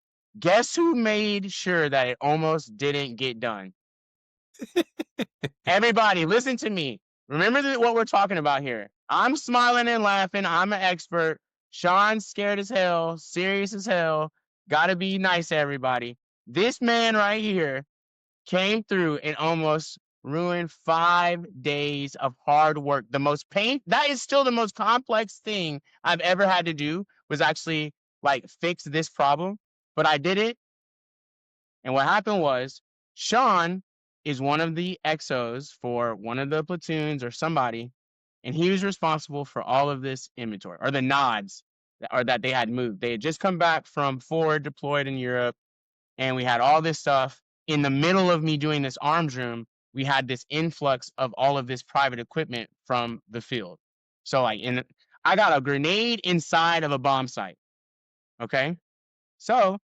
who made sure that it almost didn't get done? Everybody, listen to me. Remember what we're talking about here. I'm smiling and laughing. I'm an expert. Shawn's scared as hell, serious as hell. Gotta be nice to everybody. This man right here came through and almost ruined 5 days of hard work. That is still the most complex thing I've ever had to do was actually like fix this problem. But I did it. And what happened was Shawn is one of the XOs for one of the platoons or somebody. And he was responsible for all of this inventory or the nods that they had moved. They had just come back from forward deployed in Europe and we had all this stuff in the middle of me doing this arms room. We had this influx of all of this private equipment from the field. So like I got a grenade inside of a bomb site. Okay. So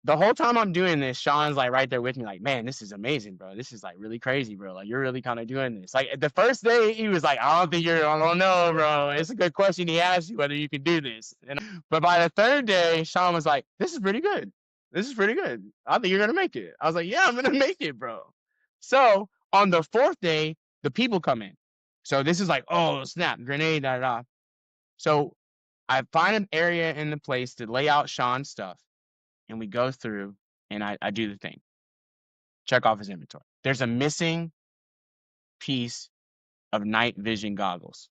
the whole time I'm doing this, Shawn's like right there with me, like, man, this is amazing, bro. This is like really crazy, bro. Like, you're really kind of doing this. Like, the first day, he was like, I don't know, bro. It's a good question. He asked you whether you can do this. But by the third day, Shawn was like, this is pretty good. This is pretty good. I think you're going to make it. I was like, yeah, I'm going to make it, bro. So on the fourth day, the people come in. So this is like, oh, snap, grenade, da, da, da. So I find an area in the place to lay out Shawn's stuff, and we go through, and I do the thing. Check off his inventory. There's a missing piece of night vision goggles.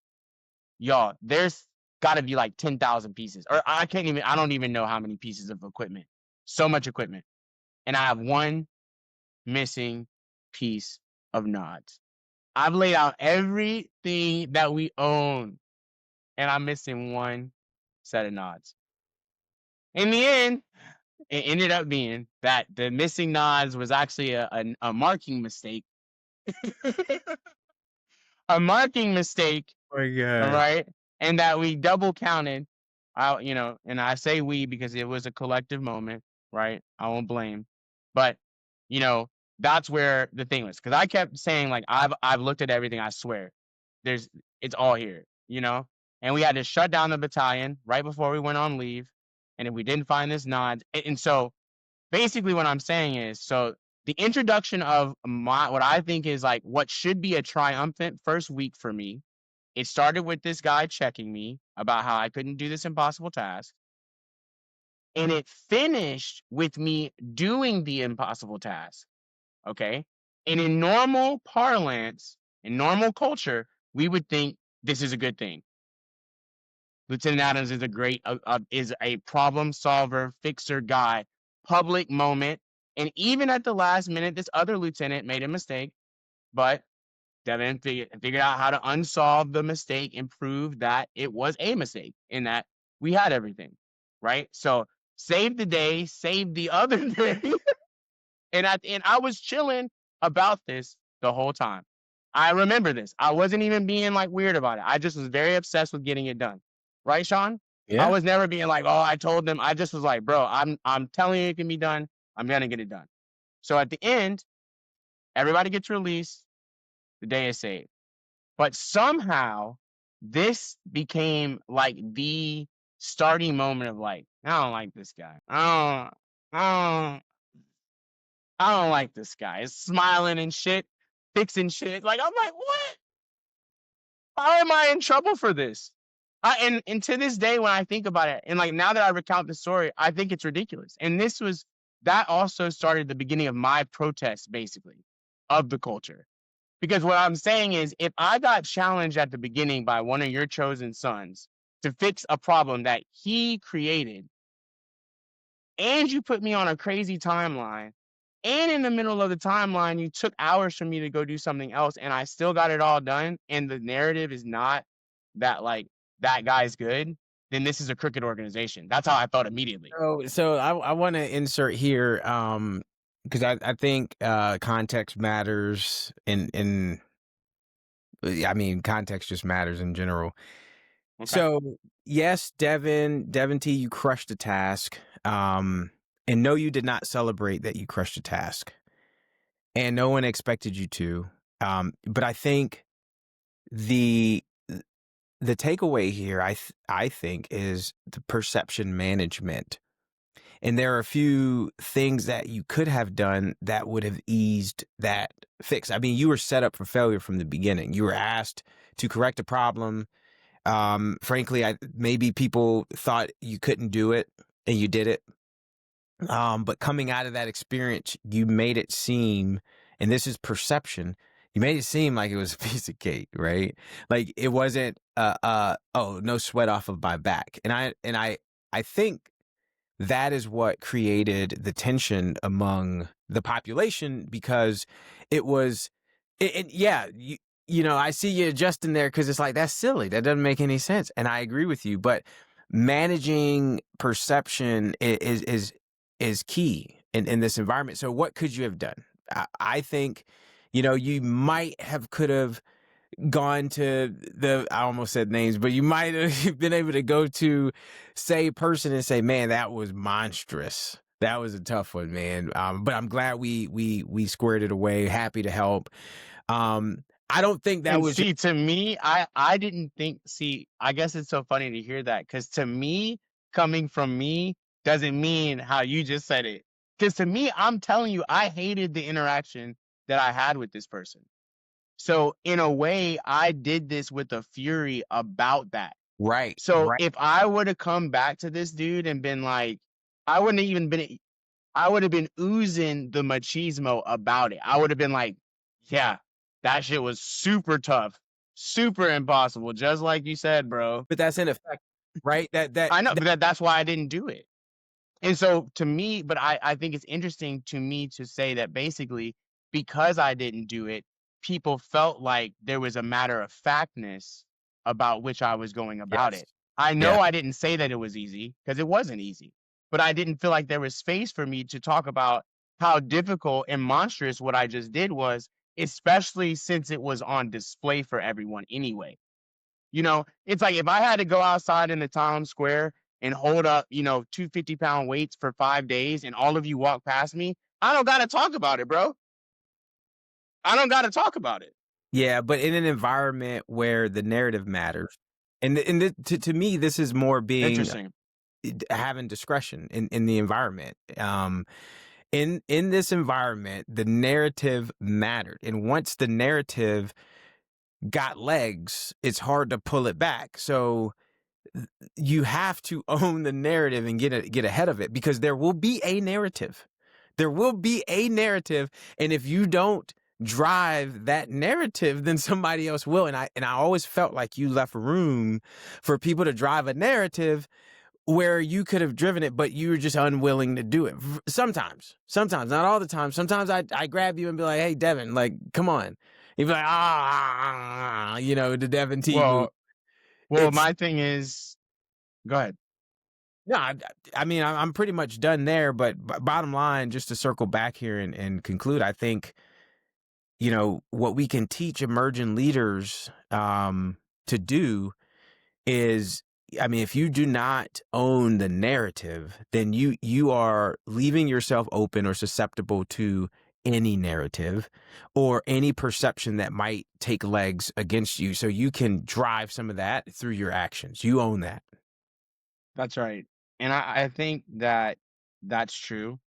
Y'all, there's got to be like 10,000 pieces, or I don't even know how many pieces of equipment. So much equipment. And I have one missing piece of nods. I've laid out everything that we own, and I'm missing one set of nods. In the end, it ended up being that the missing nods was actually a marking mistake. A marking mistake, Oh my God. right? And that we double counted. And I say we because it was a collective moment, right? I won't blame. But, you know, that's where the thing was. Because I kept saying, like, I've looked at everything, I swear. It's all here, you know? And we had to shut down the battalion right before we went on leave. And if we didn't find this nod, and so basically what I'm saying is, so the introduction of what I think is like what should be a triumphant first week for me, it started with this guy checking me about how I couldn't do this impossible task. And it finished with me doing the impossible task. Okay. And in normal parlance, in normal culture, we would think this is a good thing. Lieutenant Adams is a problem solver, fixer guy, public moment. And even at the last minute, this other lieutenant made a mistake, but Devin figured out how to unsolve the mistake and prove that it was a mistake and that we had everything, right? So save the day, save the other day. And I was chilling about this the whole time. I remember this. I wasn't even being like weird about it. I just was very obsessed with getting it done. Right, Shawn? I Yeah. was never being like, oh, I told them. I just was like, bro, I'm telling you it can be done. I'm gonna get it done. So at the end, everybody gets released. The day is saved. But somehow this became like the starting moment of like, I don't like this guy. I don't I don't like this guy. It's smiling and shit, fixing shit. Like, I'm like, what? How am I in trouble for this? And to this day, when I think about it, and like now that I recount the story, I think it's ridiculous. And that also started the beginning of my protest, basically, of the culture. Because what I'm saying is, if I got challenged at the beginning by one of your chosen sons to fix a problem that he created, and you put me on a crazy timeline, and in the middle of the timeline, you took hours for me to go do something else, and I still got it all done, and the narrative is not that, like, that guy's good, then this is a crooked organization. That's how I felt immediately. So I want to insert here, because I think context matters I mean, context just matters in general. Okay. So yes, Devin T, you crushed the task. And no, you did not celebrate that you crushed a task. And no one expected you to. But I think the takeaway here, I think, is the perception management. And there are a few things that you could have done that would have eased that fix. I mean, you were set up for failure from the beginning. You were asked to correct a problem. Frankly, maybe people thought you couldn't do it, and you did it. But coming out of that experience, you made it seem, and this is perception, you made it seem like it was a piece of cake, right? Like it wasn't, oh, no sweat off of my back. And I think that is what created the tension among the population, because it was, yeah, you know, I see you adjusting there because it's like, that's silly. That doesn't make any sense. And I agree with you, but managing perception is key in this environment. So what could you have done? I think, you know, you could have gone to I almost said names, but you might have been able to go to, say, person and say, man, that was monstrous. That was a tough one, man. But I'm glad we squared it away. Happy to help. I don't think that And was see, to me, I didn't think see, I guess it's so funny to hear that because to me, coming from me doesn't mean how you just said it. Because to me, I'm telling you, I hated the interaction that I had with this person. So in a way, I did this with a fury about that. right, So right. if I would have come back to this dude and been like, I wouldn't have even been I would have been oozing the machismo about it. I would have been like, yeah, that shit was super tough, super impossible, just like you said, bro. But that's in effect, right? I know, but that's why I didn't do it. And so to me, but I think it's interesting to me to say that basically because I didn't do it, people felt like there was a matter of factness about which I was going about yes, it. I yeah, know I didn't say that it was easy because it wasn't easy, but I didn't feel like there was space for me to talk about how difficult and monstrous what I just did was, especially since it was on display for everyone anyway. It's like if I had to go outside in the town square and hold up, 250-pound weights for 5 days and all of you walk past me, I don't got to talk about it, bro. I don't got to talk about it. yeah. But in an environment where the narrative matters, and to me, this is more being Interesting. having discretion in the environment. In this environment, the narrative mattered, and once the narrative got legs, it's hard to pull it back. So you have to own the narrative and get ahead of it because there will be a narrative. There will be a narrative, and if you don't drive that narrative, then somebody else will. And I always felt like you left room for people to drive a narrative where you could have driven it, but you were just unwilling to do it. Sometimes, not all the time. Sometimes I grab you and be like, "Hey, Devin, like, come on." You'd be like, the Devin T move. Well, well, It's my thing is, go ahead. no, I mean, I'm pretty much done there. But bottom line, just to circle back here and conclude, I think what we can teach emerging leaders to do is, I mean, if you do not own the narrative, then you are leaving yourself open or susceptible to any narrative or any perception that might take legs against you. So you can drive some of that through your actions. You own that. That's right. And I think that that's true.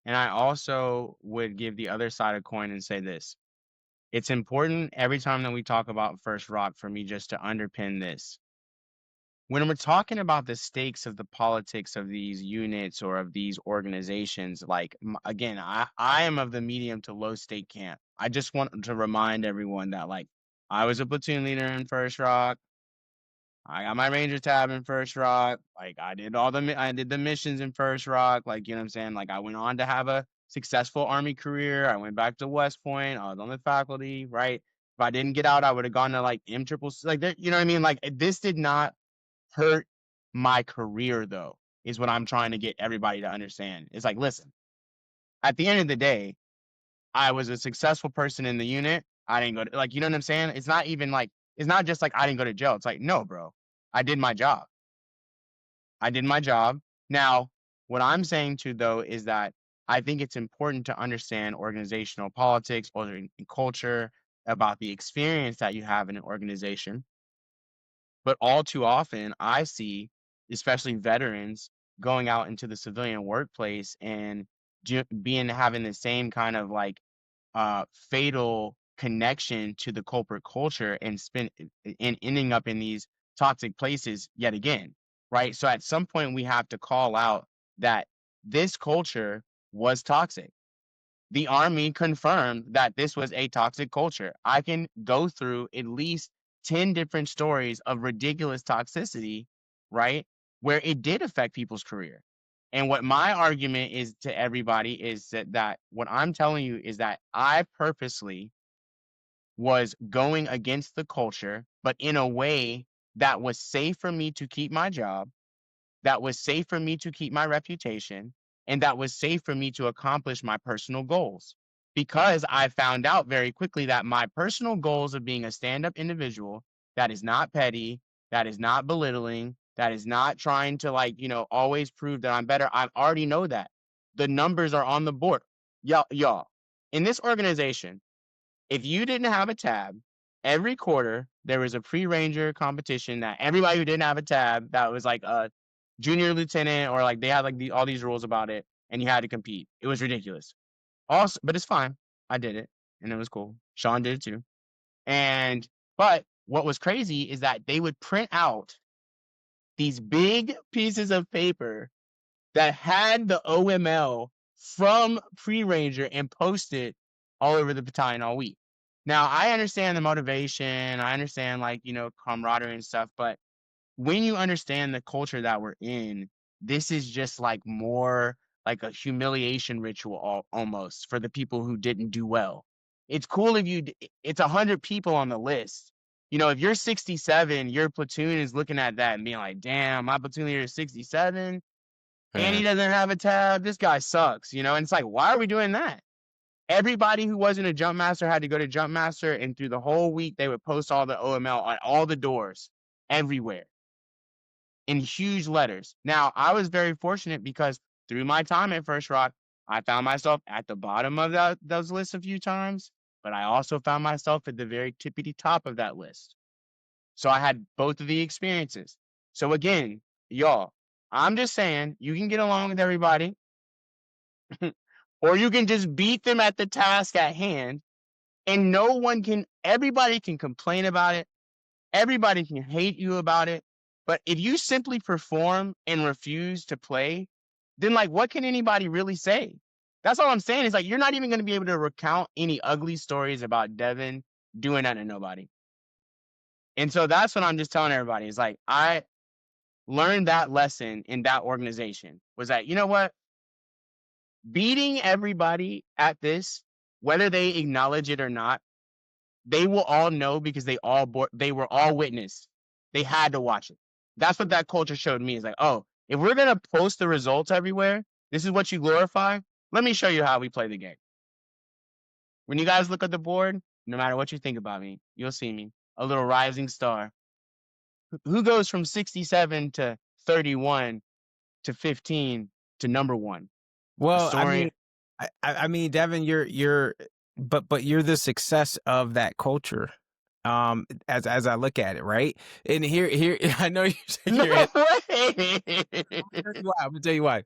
And I also would give the other side of coin and say this. It's important every time that we talk about First Rock for me just to underpin this. When we're talking about the stakes of the politics of these units or of these organizations, like again, I am of the medium to low stake camp. I just want to remind everyone that like I was a platoon leader in First Rock. I got my Ranger tab in First Rock. Like I did the missions in First Rock. Like, you know what I'm saying? Like I went on to have a successful Army career. I went back to West Point. I was on the faculty, right? If I didn't get out, I would have gone to like M triple like there, you know what I mean? Like this did not hurt my career though, is what I'm trying to get everybody to understand. It's like, listen, at the end of the day, I was a successful person in the unit. I didn't go to like, you know what I'm saying? It's not even like it's not just like I didn't go to jail. It's like, no, bro. I did my job. I did my job. Now, what I'm saying too though is that I think it's important to understand organizational politics or culture about the experience that you have in an organization. But all too often, I see, especially veterans, going out into the civilian workplace and being having the same kind of like fatal connection to the corporate culture and and ending up in these toxic places yet again, right? So at some point, we have to call out that this culture was toxic. The Army confirmed that this was a toxic culture. I can go through at least 10 different stories of ridiculous toxicity, right? Where it did affect people's career. And what my argument is to everybody is that what I'm telling you is that I purposely was going against the culture, but in a way that was safe for me to keep my job, that was safe for me to keep my reputation, and that was safe for me to accomplish my personal goals. Because I found out very quickly that my personal goals of being a stand up individual that is not petty, that is not belittling, that is not trying to, like, always prove that I'm better. I already know that. the numbers are on the board. Y'all, in this organization, if you didn't have a tab, every quarter there was a pre-ranger competition that everybody who didn't have a tab, that was like a junior lieutenant, or like they had like all these rules about it, and you had to compete. It was ridiculous. Also, but it's fine. I did it, and it was cool. Shawn did it too. And but what was crazy is that they would print out these big pieces of paper that had the OML from pre-ranger and post it all over the battalion all week. Now, I understand the motivation. I understand, like, camaraderie and stuff. But when you understand the culture that we're in, this is just like more like a humiliation ritual almost for the people who didn't do well. It's cool if it's 100 people on the list. If you're 67, your platoon is looking at that and being like, damn, my platoon leader is 67 and he doesn't have a tab. This guy sucks, and it's like, why are we doing that? Everybody who wasn't a jump master had to go to jump master, and through the whole week, they would post all the OML on all the doors everywhere in huge letters. Now, I was very fortunate because through my time at First Rock, I found myself at the bottom of those lists a few times, but I also found myself at the very tippity top of that list. So I had both of the experiences. So again, y'all, I'm just saying you can get along with everybody, or you can just beat them at the task at hand, and everybody can complain about it. Everybody can hate you about it. But if you simply perform and refuse to play, then like, what can anybody really say? That's all I'm saying. Is like, you're not even going to be able to recount any ugly stories about Devin doing that to nobody. And so that's what I'm just telling everybody is like, I learned that lesson in that organization was that, you know what? Beating everybody at this, whether they acknowledge it or not, they will all know because they were all witness. They had to watch it. That's what that culture showed me. Is like, oh, if we're gonna post the results everywhere, this is what you glorify. Let me show you how we play the game. When you guys look at the board, no matter what you think about me, you'll see me, a little rising star. Who goes from 67 to 31 to 15 to number one? A Well, I mean, story. I mean, Devin, but you're the success of that culture. As I look at it, right? And here, I know you're shaking No your head. way. I'm gonna tell you why.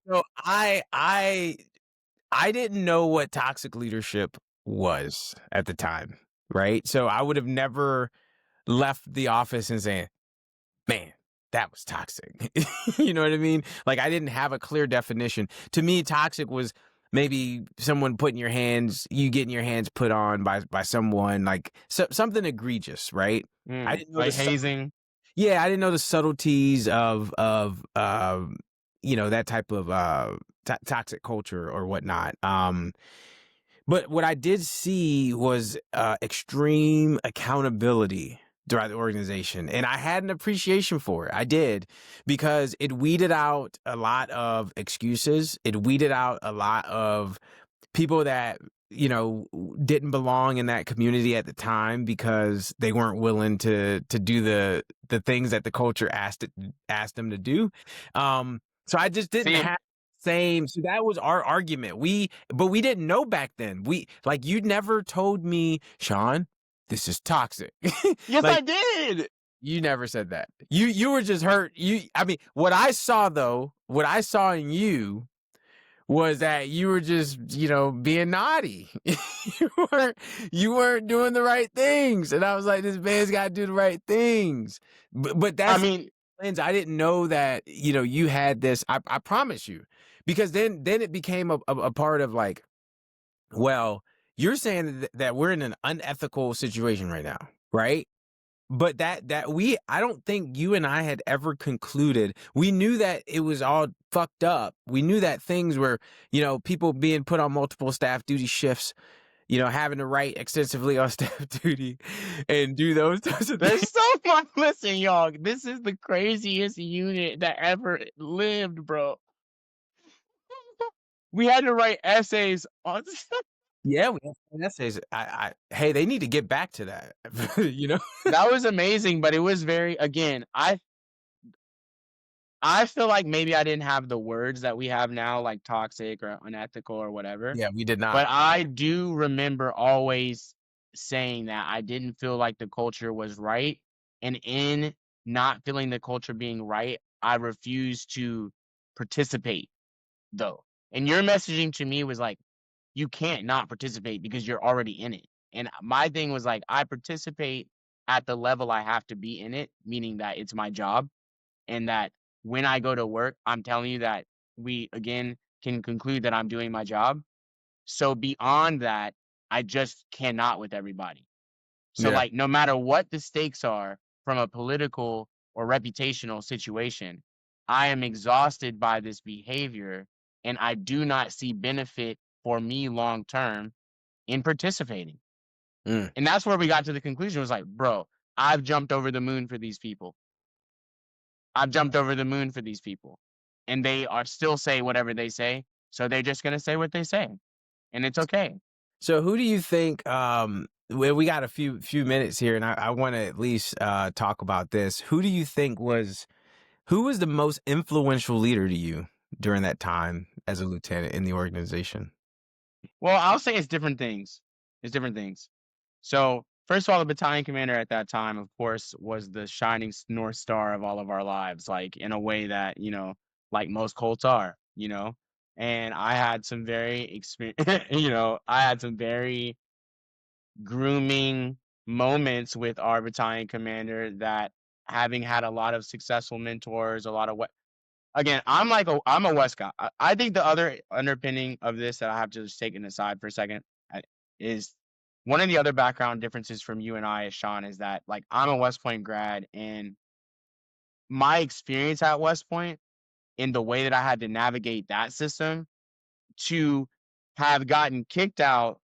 So I didn't know what toxic leadership was at the time, right? So I would have never left the office and saying, man, that was toxic. You know what I mean? Like, I didn't have a clear definition. To me, toxic was maybe someone you getting your hands put on by someone, like something egregious, right? I didn't know Like hazing. yeah, I didn't know the subtleties of that type of toxic culture or whatnot. But what I did see was extreme accountability throughout the organization. And I had an appreciation for it. I did, because it weeded out a lot of excuses. It weeded out a lot of people that, didn't belong in that community at the time because they weren't willing to do the things that the culture asked them to do. So I just didn't See, have same. So that was our argument. But we didn't know back then. You never told me, Shawn, this is toxic. yes, Like, I did. you never said that. You were just hurt. I mean, what I saw in you was that you were just, being naughty. you weren't doing the right things. And I was like, this man's got to do the right things. But I that's mean, lens. I didn't know that, you had this. I promise you, because then it became a part of like, well, you're saying that we're in an unethical situation right now, right? But I don't think you and I had ever concluded. We knew that it was all fucked up. We knew that things were, people being put on multiple staff duty shifts, having to write extensively on staff duty and do those types of there's things. so much. Listen, y'all, this is the craziest unit that ever lived, bro. We had to write essays on. Yeah, we have essays. Hey, they need to get back to that. That was amazing, but it was very, again, I feel like maybe I didn't have the words that we have now, like toxic or unethical or whatever. Yeah, we did not. But I do remember always saying that I didn't feel like the culture was right. And in not feeling the culture being right, I refused to participate though. And your messaging to me was like, you can't not participate because you're already in it. And my thing was like, I participate at the level I have to be in it, meaning that it's my job and that when I go to work, I'm telling you that we again can conclude that I'm doing my job. So beyond that, I just cannot with everybody. So Yeah. like no matter what the stakes are from a political or reputational situation, I am exhausted by this behavior and I do not see benefit for me long term in participating. Mm. And that's where we got to the conclusion was like, bro, I've jumped over the moon for these people. I've jumped over the moon for these people. And they are still say whatever they say. So they're just gonna say what they say. And it's okay. So who do you think, we got a few minutes here, and I want to at least talk about this. Who do you think who was the most influential leader to you during that time as a lieutenant in the organization? Well, I'll say it's different things. It's different things. So first of all, the battalion commander at that time, of course, was the shining north star of all of our lives, like in a way that, like most Colts are, And I had some very I had some very grooming moments with our battalion commander that having had a lot of successful mentors, a lot of what again, I'm a West guy. I think the other underpinning of this that I have to just take it aside for a second is one of the other background differences from you and I, as Shawn, is that like I'm a West Point grad, and my experience at West Point in the way that I had to navigate that system to have gotten kicked out,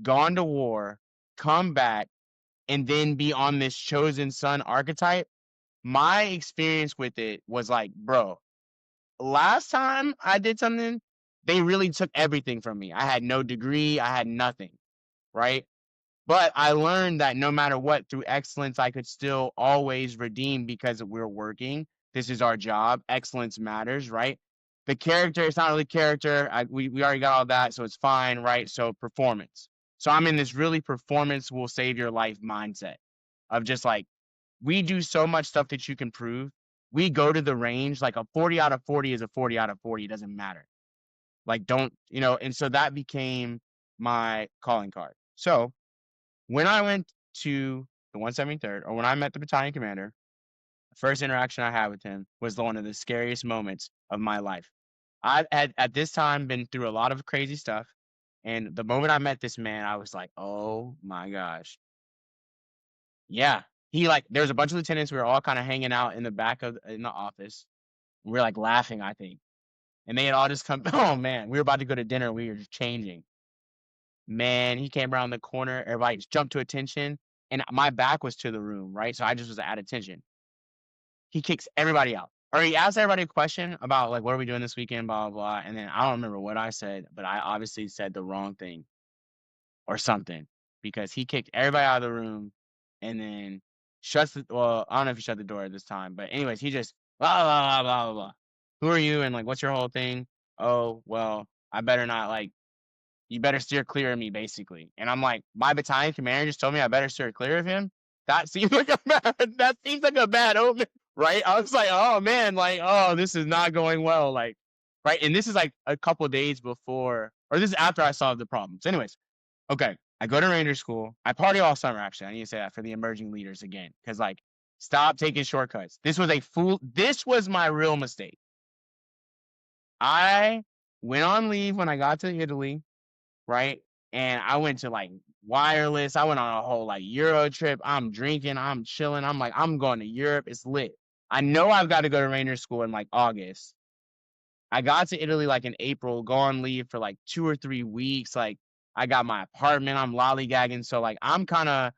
gone to war, come back, and then be on this chosen son archetype. My experience with it was like, bro, last time I did something, they really took everything from me. I had no degree, I had nothing, right? But I learned that no matter what, through excellence, I could still always redeem because we're working. This is our job. Excellence matters, right? The character, it's not really character. We already got all that, so it's fine, right? So performance. So I'm in this really performance will save your life mindset of just like, we do so much stuff that you can prove. We go to the range, like a 40 out of 40 is a 40 out of 40. It doesn't matter. Like, don't, and so that became my calling card. So when I went to the 173rd, or when I met the battalion commander, the first interaction I had with him was one of the scariest moments of my life. I had at this time been through a lot of crazy stuff. And the moment I met this man, I was like, oh my gosh. Yeah. There was a bunch of lieutenants. We were all kind of hanging out in the back in the office. We were like laughing, I think. And they had all just come. Oh man, we were about to go to dinner. We were just changing. Man, he came around the corner. Everybody just jumped to attention. And my back was to the room, right? So I just was at attention. He kicks everybody out. Or he asked everybody a question about like what are we doing this weekend, blah, blah, blah. And then I don't remember what I said, but I obviously said the wrong thing or something because he kicked everybody out of the room and then I don't know if he shut the door at this time, but anyways, he just blah blah blah blah blah blah. Who are you and like what's your whole thing? Oh, well, I better not like you better steer clear of me, basically. And I'm like, my battalion commander just told me I better steer clear of him. That seems like a bad omen, right? I was like, oh man, like, oh, this is not going well. Like, right. And this is like a couple days before, or this is after I solved the problem. So, anyways, okay. I go to Ranger school. I party all summer, actually. I need to say that for the emerging leaders again. Cause like, stop taking shortcuts. This was my real mistake. I went on leave when I got to Italy, right? And I went to like wireless. I went on a whole like Euro trip. I'm drinking, I'm chilling. I'm like, I'm going to Europe. It's lit. I know I've got to go to Ranger school in like August. I got to Italy like in April, go on leave for like 2 or 3 weeks. Like I got my apartment, I'm lollygagging. So like I'm kind of,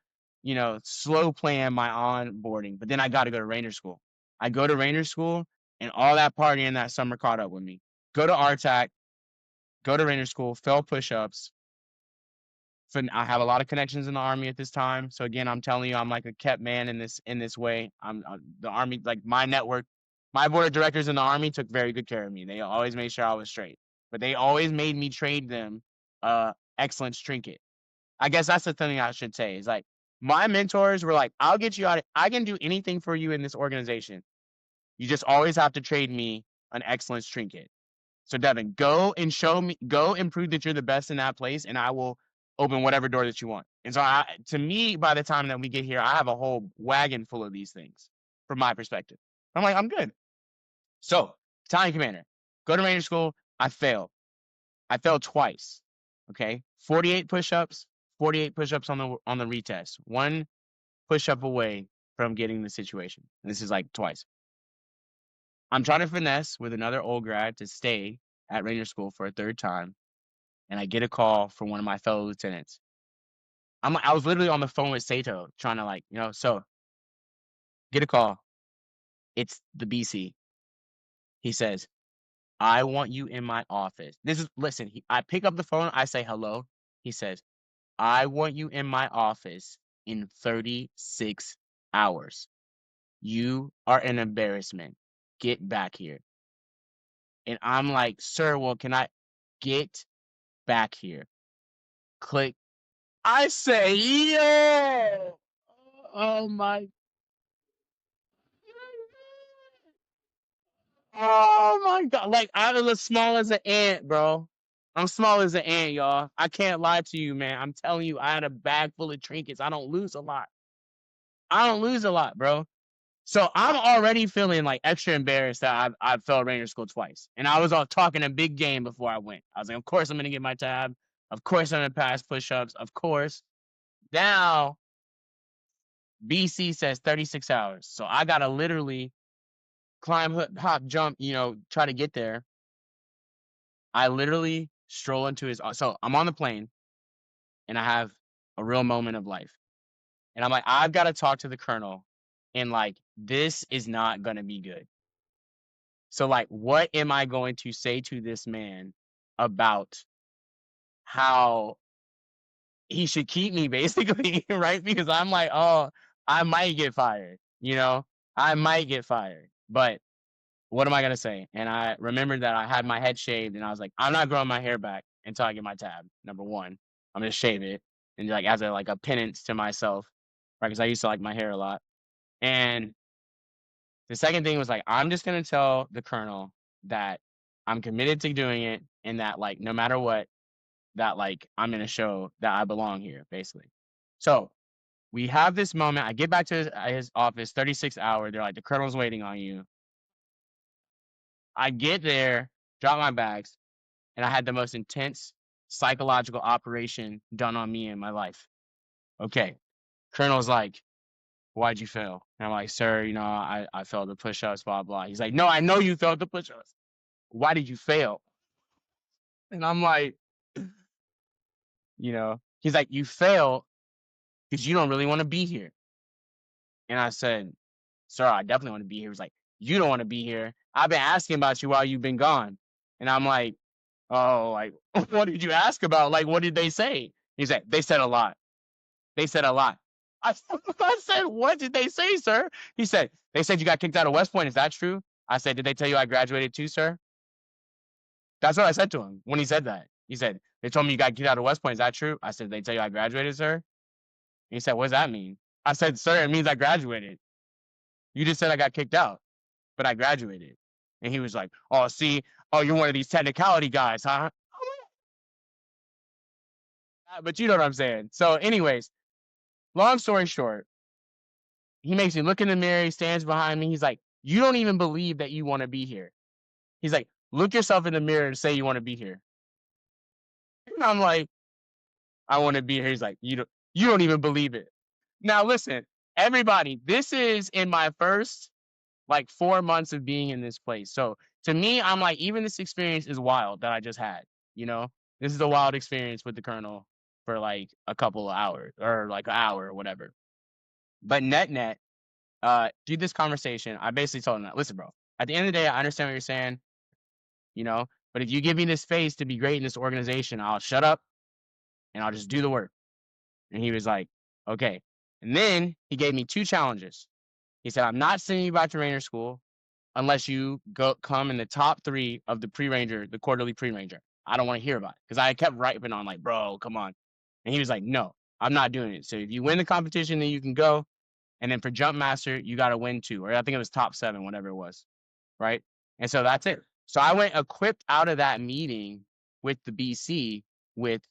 slow playing my onboarding. But then I got to go to Ranger school. I go to Ranger school and all that partying that summer caught up with me. Go to RTAC, go to Ranger school, fell push-ups, I have a lot of connections in the army at this time. So again, I'm telling you, I'm like a kept man in this way. I'm the army, like my network. My board of directors in the Army took very good care of me. They always made sure I was straight, but they always made me trade them excellence trinket. I guess that's the thing I should say is like my mentors were like, I'll get you out. I can do anything for you in this organization. You just always have to trade me an excellence trinket. So Devin, go and show me, go and prove that you're the best in that place, and I will open whatever door that you want. And so to me, by the time that we get here, I have a whole wagon full of these things from my perspective. I'm like, I'm good. So, battalion commander, go to Ranger school. I failed. I failed twice. Okay, 48 push-ups, 48 push-ups on the retest. One push-up away from getting the situation. And this is like twice. I'm trying to finesse with another old grad to stay at Ranger school for a third time, and I get a call from one of my fellow lieutenants. I was literally on the phone with Sato trying to so get a call. It's the BC. He says, I want you in my office. Listen, I pick up the phone, I say hello. He says, I want you in my office in 36 hours. You are an embarrassment. Get back here. And I'm like, sir, well, can I get back here? Click. I say, yo. Oh my. Oh my God. Like, I'm as small as an ant, bro. I'm small as an ant, y'all. I can't lie to you, man. I'm telling you, I had a bag full of trinkets. I don't lose a lot. I don't lose a lot, bro. So I'm already feeling like extra embarrassed that I've failed Ranger School twice. And I was all talking a big game before I went. I was like, of course I'm gonna get my tab. Of course I'm gonna pass push-ups. Of course. Now BC says 36 hours. So I gotta literally climb, hop, jump, try to get there. I literally stroll into so I'm on the plane and I have a real moment of life. And I'm like, I've got to talk to the colonel and like, this is not gonna be good. So, like, what am I going to say to this man about how he should keep me, basically, right? Because I'm like, oh, I might get fired, I might get fired. But what am I gonna say? And I remembered that I had my head shaved, and I was like, I'm not growing my hair back until I get my tab. Number one, I'm gonna shave it, and like as a penance to myself, right? Because I used to like my hair a lot. And the second thing was like, I'm just gonna tell the colonel that I'm committed to doing it and that like no matter what, that like I'm gonna show that I belong here, basically. So we have this moment. I get back to his office, 36 hour. They're like, the colonel's waiting on you. I get there, drop my bags, and I had the most intense psychological operation done on me in my life. Okay. Colonel's like, why'd you fail? And I'm like, sir, I failed the push-ups, blah, blah. He's like, no, I know you failed the push-ups. Why did you fail? And I'm like, he's like, you fail because you don't really want to be here. And I said, sir, I definitely want to be here. He's like, you don't want to be here. I've been asking about you while you've been gone. And I'm like, oh, like, what did you ask about? Like, what did they say? He's like, they said a lot. They said a lot. I, I said, what did they say, sir? He said, they said you got kicked out of West Point. Is that true? I said, did they tell you I graduated too, sir? That's what I said to him when he said that. He said, they told me you got kicked out of West Point. Is that true? I said, they tell you I graduated, sir? And he said, what does that mean? I said, sir, it means I graduated. You just said I got kicked out, but I graduated. And he was like, oh, see, oh, you're one of these technicality guys, huh? But you know what I'm saying. So anyways, long story short, he makes me look in the mirror. He stands behind me. He's like, you don't even believe that you want to be here. He's like, look yourself in the mirror and say you want to be here. And I'm like, I want to be here. He's like, you don't even believe it. Now listen, everybody, this is in my first like 4 months of being in this place. So to me, I'm like, even this experience is wild that I just had. This is a wild experience with the colonel for like a couple of hours or like an hour or whatever. But net, through this conversation, I basically told him that, listen, bro, at the end of the day, I understand what you're saying, but if you give me this space to be great in this organization, I'll shut up and I'll just do the work. And he was like, okay. And then he gave me 2 challenges. He said, I'm not sending you back to Ranger school. unless you come in the top 3 of the pre-ranger, the quarterly pre-ranger. I don't want to hear about it because I kept writing on like, bro, come on. And he was like, no, I'm not doing it. So if you win the competition, then you can go. And then for jump master, you got to win 2, or I think it was top 7, whatever it was, right? And so that's it. So I went equipped out of that meeting with the BC with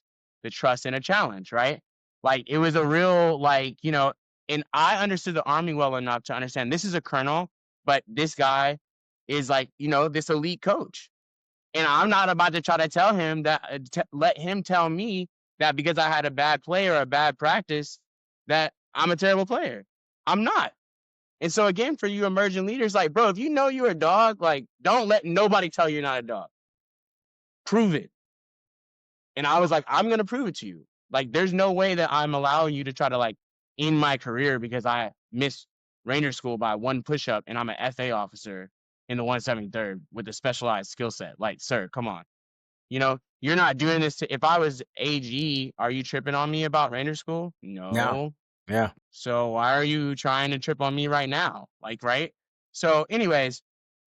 the trust and a challenge, right? Like it was a real like, and I understood the army well enough to understand this is a colonel, but this guy is like, this elite coach. And I'm not about to try to tell him that let him tell me that because I had a bad play or a bad practice that I'm a terrible player. I'm not. And so again, for you emerging leaders, like, bro, if you know you're a dog, like, don't let nobody tell you you're not a dog. Prove it. And I was like, I'm gonna prove it to you. Like, there's no way that I'm allowing you to try to like end my career because I missed Ranger School by 1 push-up and I'm an FA officer in the 173rd with a specialized skill set. Like, sir, come on. You're not doing this to if I was AG, are you tripping on me about Ranger School? Yeah. No. Yeah. So why are you trying to trip on me right now? Like, right? So, anyways,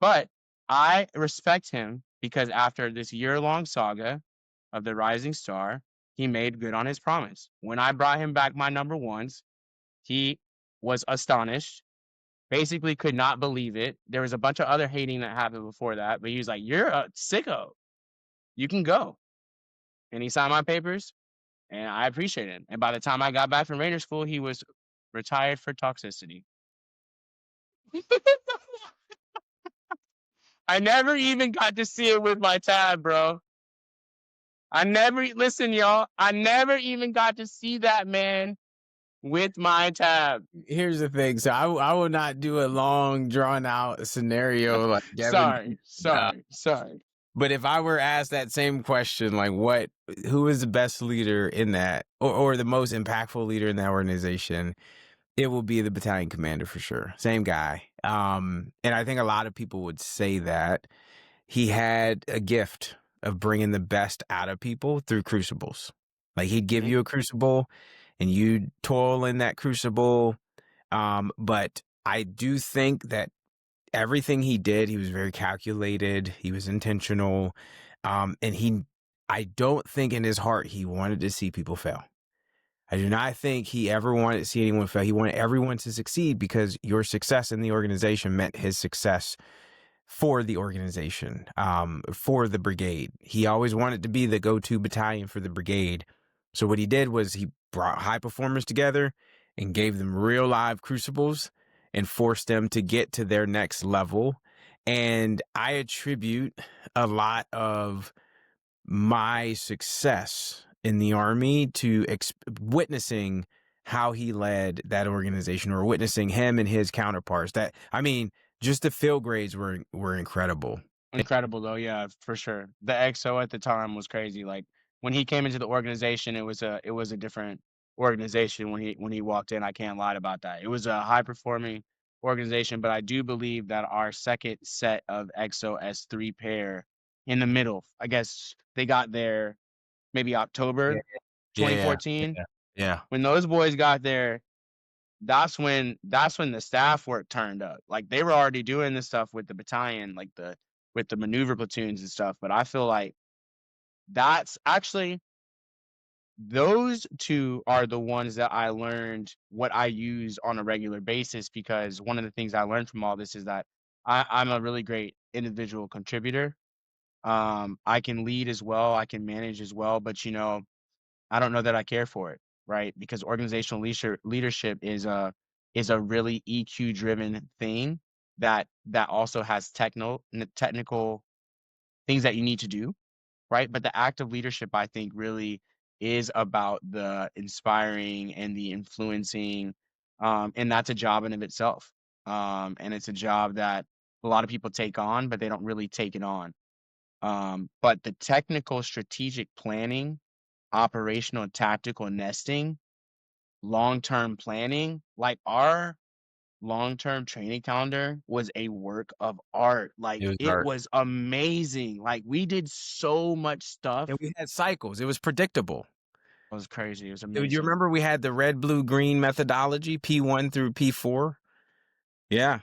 but I respect him because after this year-long saga of the Rising Star, he made good on his promise. When I brought him back my number ones, he was astonished, basically could not believe it. There was a bunch of other hating that happened before that, but he was like, "You're a sicko. You can go." And he signed my papers, and I appreciate it. And by the time I got back from Ranger School, he was retired for toxicity. I never even got to see it with my tab, bro. Listen, y'all. I never even got to see that man with my tab. Here's the thing. So I will not do a long drawn out scenario like Devin. Sorry. But if I were asked that same question, like who is the best leader in that, or the most impactful leader in that organization, it will be the battalion commander for sure. Same guy. And I think a lot of people would say that he had a gift of bringing the best out of people through crucibles. Like he'd give Mhm. you a crucible and you'd toil in that crucible. But I do think that everything he did, he was very calculated. He was intentional. And I don't think in his heart he wanted to see people fail. I do not think he ever wanted to see anyone fail. He wanted everyone to succeed because your success in the organization meant his success for the organization, for the brigade. He always wanted to be the go-to battalion for the brigade. So what he did was he brought high performers together and gave them real live crucibles and forced them to get to their next level. And I attribute a lot of my success in the Army to witnessing how he led that organization, or witnessing him and his counterparts. Just the field grades were incredible. Incredible though, yeah, for sure. The XO at the time was crazy. Like when he came into the organization, it was a different organization when he walked in. I can't lie about that. It was a high performing organization, but I do believe that our second set of XO S3 pair in the middle, I guess they got there maybe Yeah, October yeah, 2014. yeah, yeah. When those boys got there, that's when the staff work turned up. Like they were already doing this stuff with the battalion, like with the maneuver platoons and stuff. But I feel like that's actually those two are the ones that I learned what I use on a regular basis because one of the things I learned from all this is that I'm a really great individual contributor. I can lead as well, I can manage as well, but I don't know that I care for it, right? Because organizational leadership is a really EQ driven thing that also has technical things that you need to do, right? But the act of leadership, I think, really is about the inspiring and the influencing, and that's a job in of itself. And it's a job that a lot of people take on, but they don't really take it on. But the technical strategic planning, operational and tactical nesting, long-term planning, like our long-term training calendar was a work of art. Like It was it art. was amazing. Like we did so much stuff. And we had cycles. It was predictable. It was crazy. It was You amazing. remember we had the red, blue, green methodology, P1 through P4? Yeah.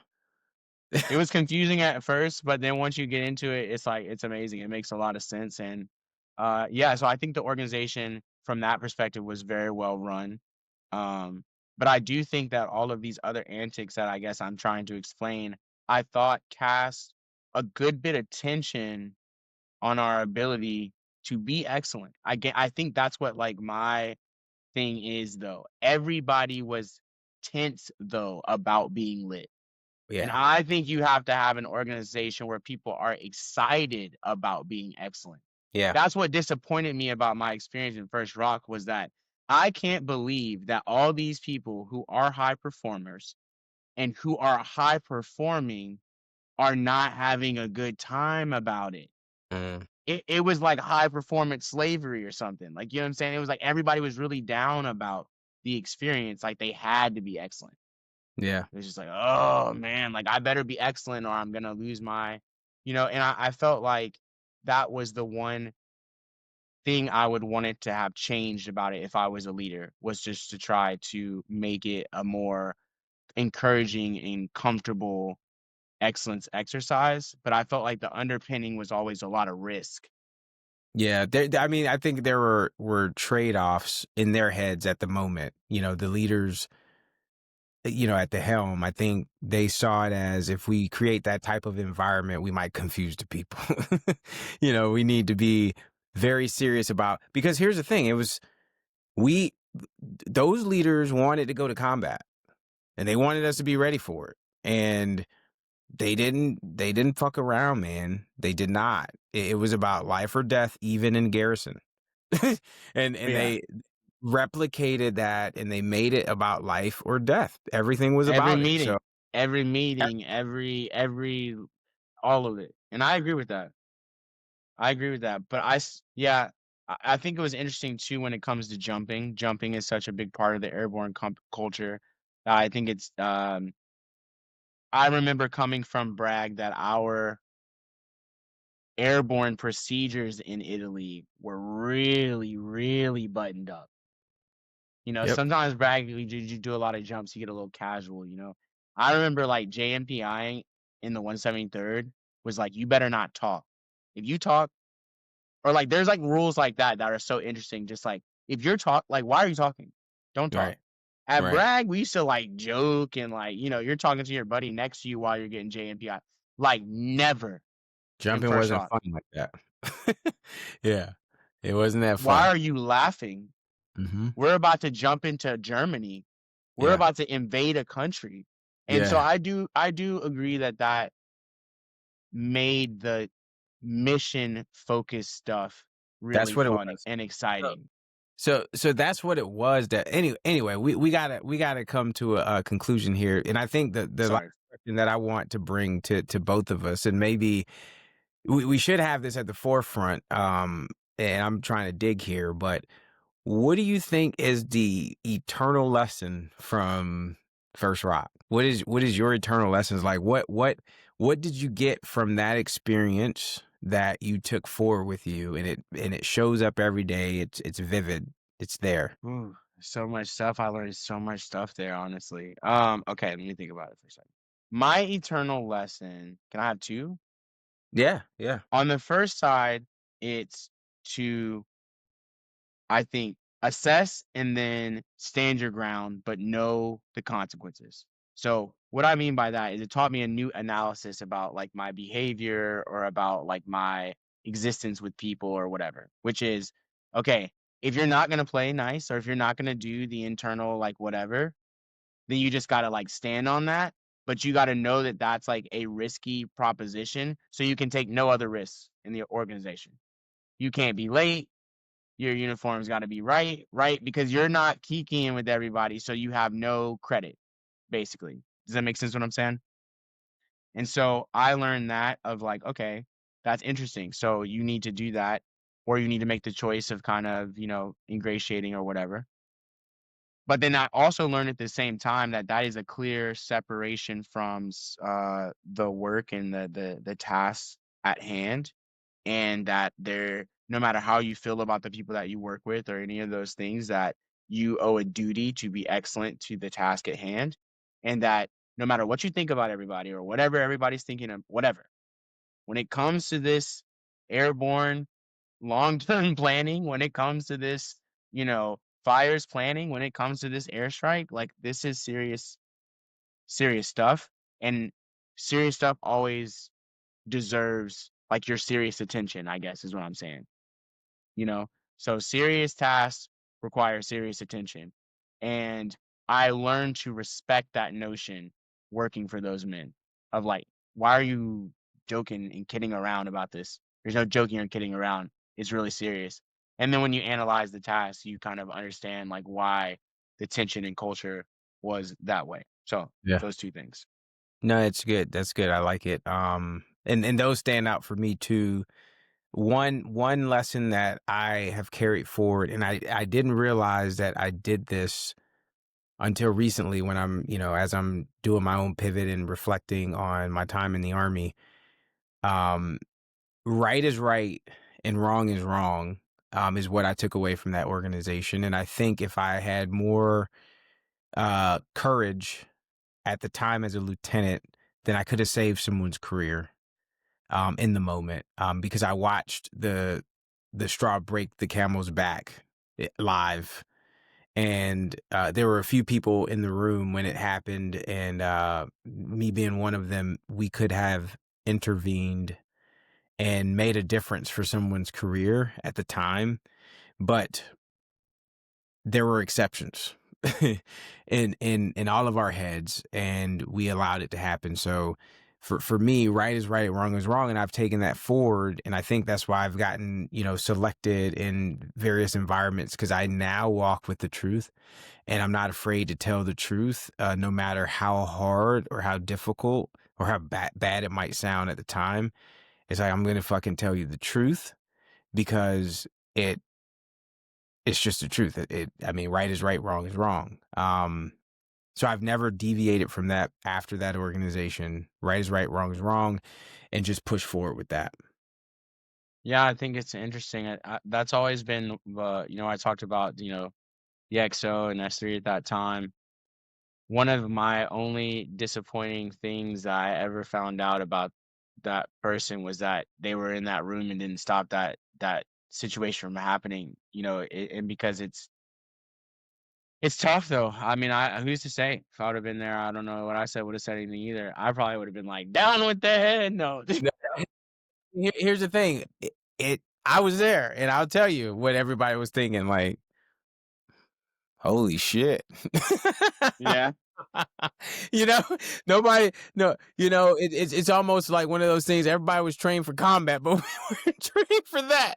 It was confusing at first, but then once you get into it, it's like it's amazing. It makes a lot of sense, and yeah. So I think the organization from that perspective was very well run. Um, but I do think that all of these other antics that I guess I'm trying to explain, I thought cast a good bit of tension on our ability to be excellent. I think that's what like my thing is though. Everybody was tense though about being lit. And Yeah. I think you have to have an organization where people are excited about being excellent. Yeah. That's what disappointed me about my experience in First Rock was that I can't believe that all these people who are high performers and who are high performing are not having a good time about it. Mm, It was like high performance slavery or something. Like, you know what I'm saying? It was like everybody was really down about the experience, like they had to be excellent. yeah. It was just like, "Oh, man, like, I better be excellent or I'm gonna lose my" and I felt like that was the one thing I would want it to have changed about it if I was a leader, was just to try to make it a more encouraging and comfortable excellence exercise, but I felt like the underpinning was always a lot of risk. Yeah, I mean, I think there were trade-offs in their heads at the moment. The leaders, at the helm, I think they saw it as if we create that type of environment, we might confuse the people. We need to be very serious about because here's the thing, it was we those leaders wanted to go to combat and they wanted us to be ready for it. And they didn't fuck around, man. They did not. It was about life or death, even in garrison. And Yeah. they replicated that and they made it about life or death. Everything was Every about it. So meeting, every all of it, and I agree with that. I agree with that, but yeah, I think it was interesting too when it comes to jumping. Jumping is such a big part of the airborne culture. I think I remember coming from Bragg that our airborne procedures in Italy were really, really buttoned up. yep, Sometimes Bragg, you do a lot of jumps, you get a little casual. I remember like JMPI in the 173rd was like, you better not talk. If you talk, or, like, there's, like, rules like that are so interesting, just, like, if you're like, why are you talking? Don't talk. right, At right. Bragg, we used to, like, joke and, like, you're talking to your buddy next to you while you're getting JMPI. Like, never in Jumping First wasn't Rock. fun like that. Yeah. It wasn't that Why fun. are you laughing? Mhm. We're about to jump into Germany. We're Yeah. about to invade a country. And so Yeah. I do agree that that made the mission-focused stuff That's really what it fun was. and So exciting. so that's what it was that anyway, we gotta come to a conclusion here. And I think the last Sorry. question that I want to bring to both of us, and maybe we should have this at the forefront, and I'm trying to dig here, but what do you think is the eternal lesson from First Rock? What is your eternal lessons like? What did you get from that experience that you took forward with you, and it shows up every day. It's vivid. It's there. Ooh, so much stuff. I learned so much stuff there, honestly. Okay, let me think about it for a second. My eternal lesson, can I have two? Yeah, yeah. On the first side, it's to, I think, assess and then stand your ground, but know the consequences. So, what I mean by that is it taught me a new analysis about like my behavior or about like my existence with people or whatever, which is okay, if you're not going to play nice or if you're not going to do the internal like whatever, then you just got to like stand on that. But you got to know that that's like a risky proposition. So you can take no other risks in the organization. You can't be late, your uniform's gotta be right, right? Because you're not kikiing with everybody, so you have no credit, basically. Does that make sense what I'm saying? And so I learned that of like, okay, that's interesting. So you need to do that, or you need to make the choice of kind of, ingratiating or whatever. But then I also learned at the same time that that is a clear separation from the work and the tasks at hand, and that there, no matter how you feel about the people that you work with or any of those things, that you owe a duty to be excellent to the task at hand, and that no matter what you think about everybody or whatever everybody's thinking of, whatever. When it comes to this airborne long-term planning, when it comes to this, fires planning, when it comes to this airstrike, like this is serious stuff. And serious stuff always deserves like your serious attention, I guess is what I'm saying. you know? So serious tasks require serious attention. And I learned to respect that notion working for those men of like, why are you joking and kidding around about this? There's no joking or kidding around. It's really serious. And then when you analyze the task, you kind of understand like why the tension and culture was that way. So Yeah. those two things. No, it's good. That's good. I like it. And those stand out for me too. One lesson that I have carried forward, and I didn't realize that I did this until recently when I'm, as I'm doing my own pivot and reflecting on my time in the army. Um, right is right and wrong is wrong, is what I took away from that organization. And I think if I had more courage at the time as a lieutenant, then I could have saved someone's career in the moment, because I watched the straw break the camel's back live. And there were a few people in the room when it happened, and me being one of them, we could have intervened and made a difference for someone's career at the time. But there were exceptions in all of our heads, and we allowed it to happen. So for me, right is right, wrong is wrong, and I've taken that forward, and I think that's why I've gotten, selected in various environments, because I now walk with the truth, and I'm not afraid to tell the truth, no matter how hard or how difficult or how bad it might sound at the time. It's like, I'm gonna fucking tell you the truth, because it it's just the truth. I mean, right is right, wrong is wrong. So I've never deviated from that after that organization. Right is right, wrong is wrong, and just push forward with that. Yeah, I think it's interesting. That's always been, I talked about, the XO and S3 at that time. One of my only disappointing things that I ever found out about that person was that they were in that room and didn't stop that situation from happening, and because it's tough though. I mean, who's to say if I would have been there, I don't know what I said would have said anything either. I probably would have been like, down with the head. No. No, here's the thing. I was there, and I'll tell you what everybody was thinking. Like, holy shit. Yeah. you know, nobody, no, it's almost like one of those things. Everybody was trained for combat, but we weren't trained for that.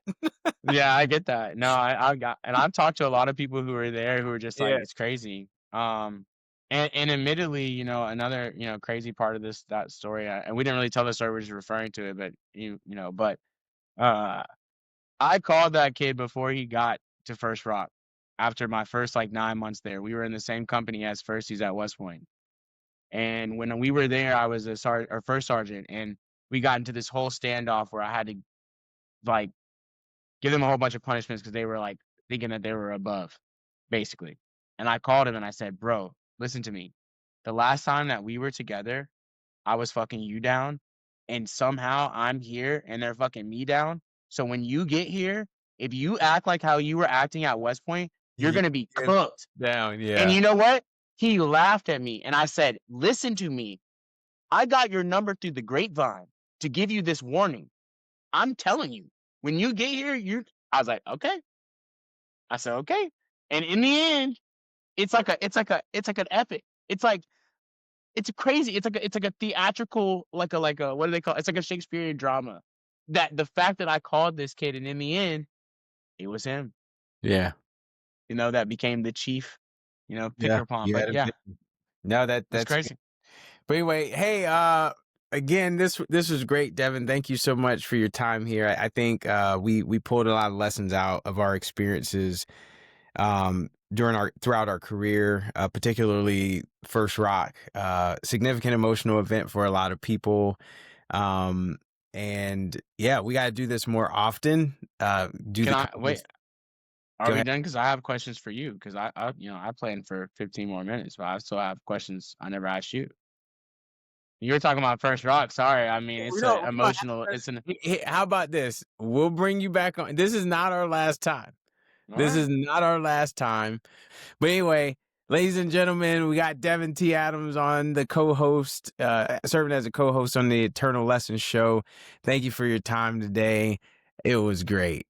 Yeah, I get that. No, I got, and I've talked to a lot of people who were there who were just like, Yeah. it's crazy. And admittedly, another, crazy part of that story, and we didn't really tell the story, we're just referring to it, but but uh, I called that kid before he got to First Rock. After my first like 9 months there, we were in the same company as Firsties at West Point. And when we were there, I was a or first sergeant, and we got into this whole standoff where I had to like give them a whole bunch of punishments because they were like thinking that they were above, basically. And I called him and I said, "Bro, listen to me. The last time that we were together, I was fucking you down, and somehow I'm here and they're fucking me down. So when you get here, if you act like how you were acting at West Point, you're Yeah. gonna be cooked." Down, And yeah. you know what? He laughed at me and I said, "Listen to me. I got your number through the grapevine to give you this warning. I'm telling you, when you get here, you're." I was like, "Okay." I said, "Okay." And in the end, it's like an epic. It's crazy. It's like a theatrical, like a what do they call it? It's like a Shakespearean drama. That the fact that I called this kid and in the end, it was him, Yeah. that became the chief, Yeah. picker pawn. You But had a yeah, vision. No, that's that's good. crazy. But anyway, hey, again, this was great, Devin. Thank you so much for your time here. I think we pulled a lot of lessons out of our experiences during our throughout our career, particularly First Rock, significant emotional event for a lot of people. Um, and yeah, we got to do this more often. Do Can the I wait? converse. Are Go we ahead. done? Because I have questions for you. Because I planned for 15 more minutes, but I still have questions I never asked you. You were talking about First Rock. Sorry, I mean it's a No, emotional. It's an how about this? We'll bring you back on. This is not our last time. all This right. is not our last time. But anyway, ladies and gentlemen, we got Devin T. Adams on the co-host, serving as a co-host on the Eternal Lessons show. Thank you for your time today. It was great.